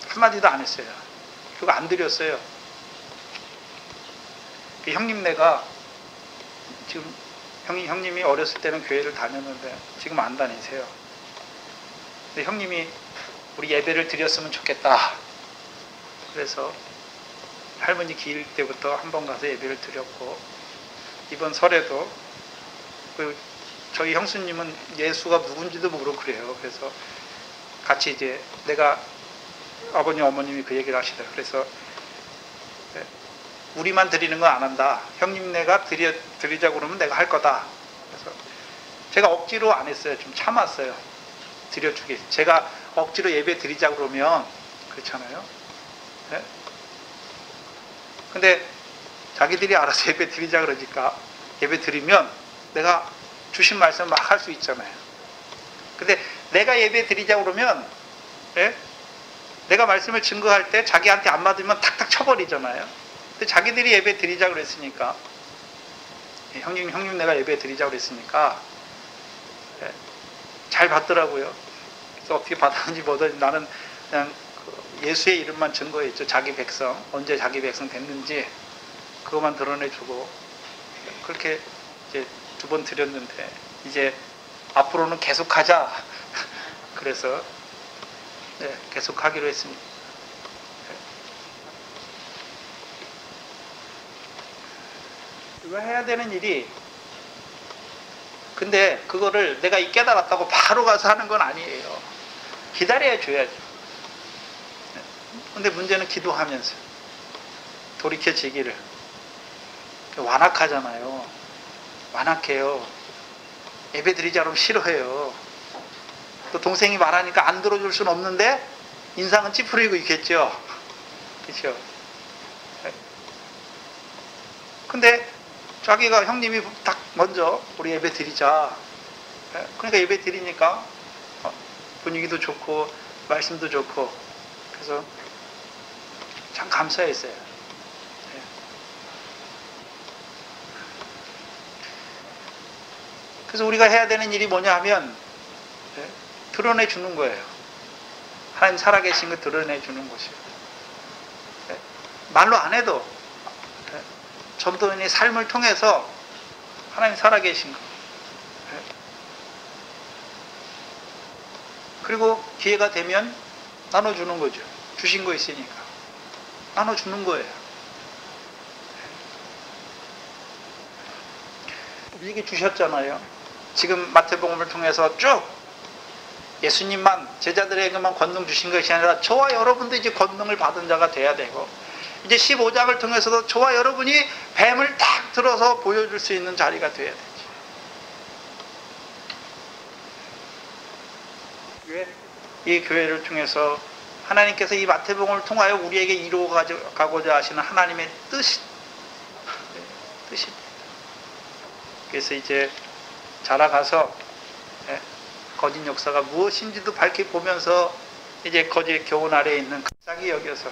S1: 한마디도 안 했어요. 그리고 안 드렸어요. 그 형님네가 지금 형님이 어렸을 때는 교회를 다녔는데 지금 안 다니세요. 근데 형님이 우리 예배를 드렸으면 좋겠다. 그래서 할머니 기일 때부터 한번 가서 예배를 드렸고, 이번 설에도 저희 형수님은 예수가 누군지도 모르고 그래요. 그래서 같이 이제 내가 아버님 어머님이 그 얘기를 하시더라고요. 그래서 우리만 드리는 건 안 한다. 형님네가 드리자고 그러면 내가 할 거다. 그래서 제가 억지로 안 했어요. 좀 참았어요. 드려주기. 제가 억지로 예배 드리자고 그러면 그렇잖아요. 네? 근데 자기들이 알아서 예배 드리자 그러니까 예배 드리면 내가 주신 말씀 막 할 수 있잖아요. 근데 내가 예배 드리자고 그러면 예? 내가 말씀을 증거할 때 자기한테 안 맞으면 탁탁 쳐버리잖아요. 근데 자기들이 예배 드리자 그랬으니까 형님 내가 예배 드리자 그랬으니까 예, 잘 받더라고요. 그래서 어떻게 받았는지 뭐든지 나는 그냥 예수의 이름만 증거했죠. 자기 백성 언제 자기 백성 됐는지 그것만 드러내주고 그렇게 이제 2번 드렸는데 이제 앞으로는 계속하자. 그래서 네, 계속하기로 했습니다. 이거 해야 되는 일이 근데 그거를 내가 깨달았다고 바로 가서 하는 건 아니에요. 기다려야 줘야죠. 근데 문제는 기도하면서 돌이켜지기를 완악하잖아요. 완악해요. 예배 드리자 그러면 싫어해요. 또 동생이 말하니까 안 들어줄 수는 없는데 인상은 찌푸리고 있겠죠. 그렇죠. 근데 자기가 형님이 딱 먼저 우리 예배 드리자. 그러니까 예배 드리니까 분위기도 좋고 말씀도 좋고 그래서 참 감사했어요. 그래서 우리가 해야 되는 일이 뭐냐 하면 드러내 주는 거예요. 하나님 살아계신 거 드러내 주는 것이에요. 말로 안 해도 전도인의 삶을 통해서 하나님 살아계신 거. 그리고 기회가 되면 나눠주는 거죠. 주신 거 있으니까. 나눠주는 거예요. 우리에게 주셨잖아요. 지금 마태복음을 통해서 쭉 예수님만 제자들에게만 권능 주신 것이 아니라 저와 여러분도 이제 권능을 받은 자가 돼야 되고 이제 15장을 통해서도 저와 여러분이 뱀을 딱 들어서 보여줄 수 있는 자리가 돼야 되지. 이 교회를 통해서 하나님께서 이 마태복음을 통하여 우리에게 이루어 가고자 하시는 하나님의 뜻이 그래서 이제 자라가서 거짓 역사가 무엇인지도 밝히 보면서 이제 거짓 교훈 아래에 있는 갑자기 여겨서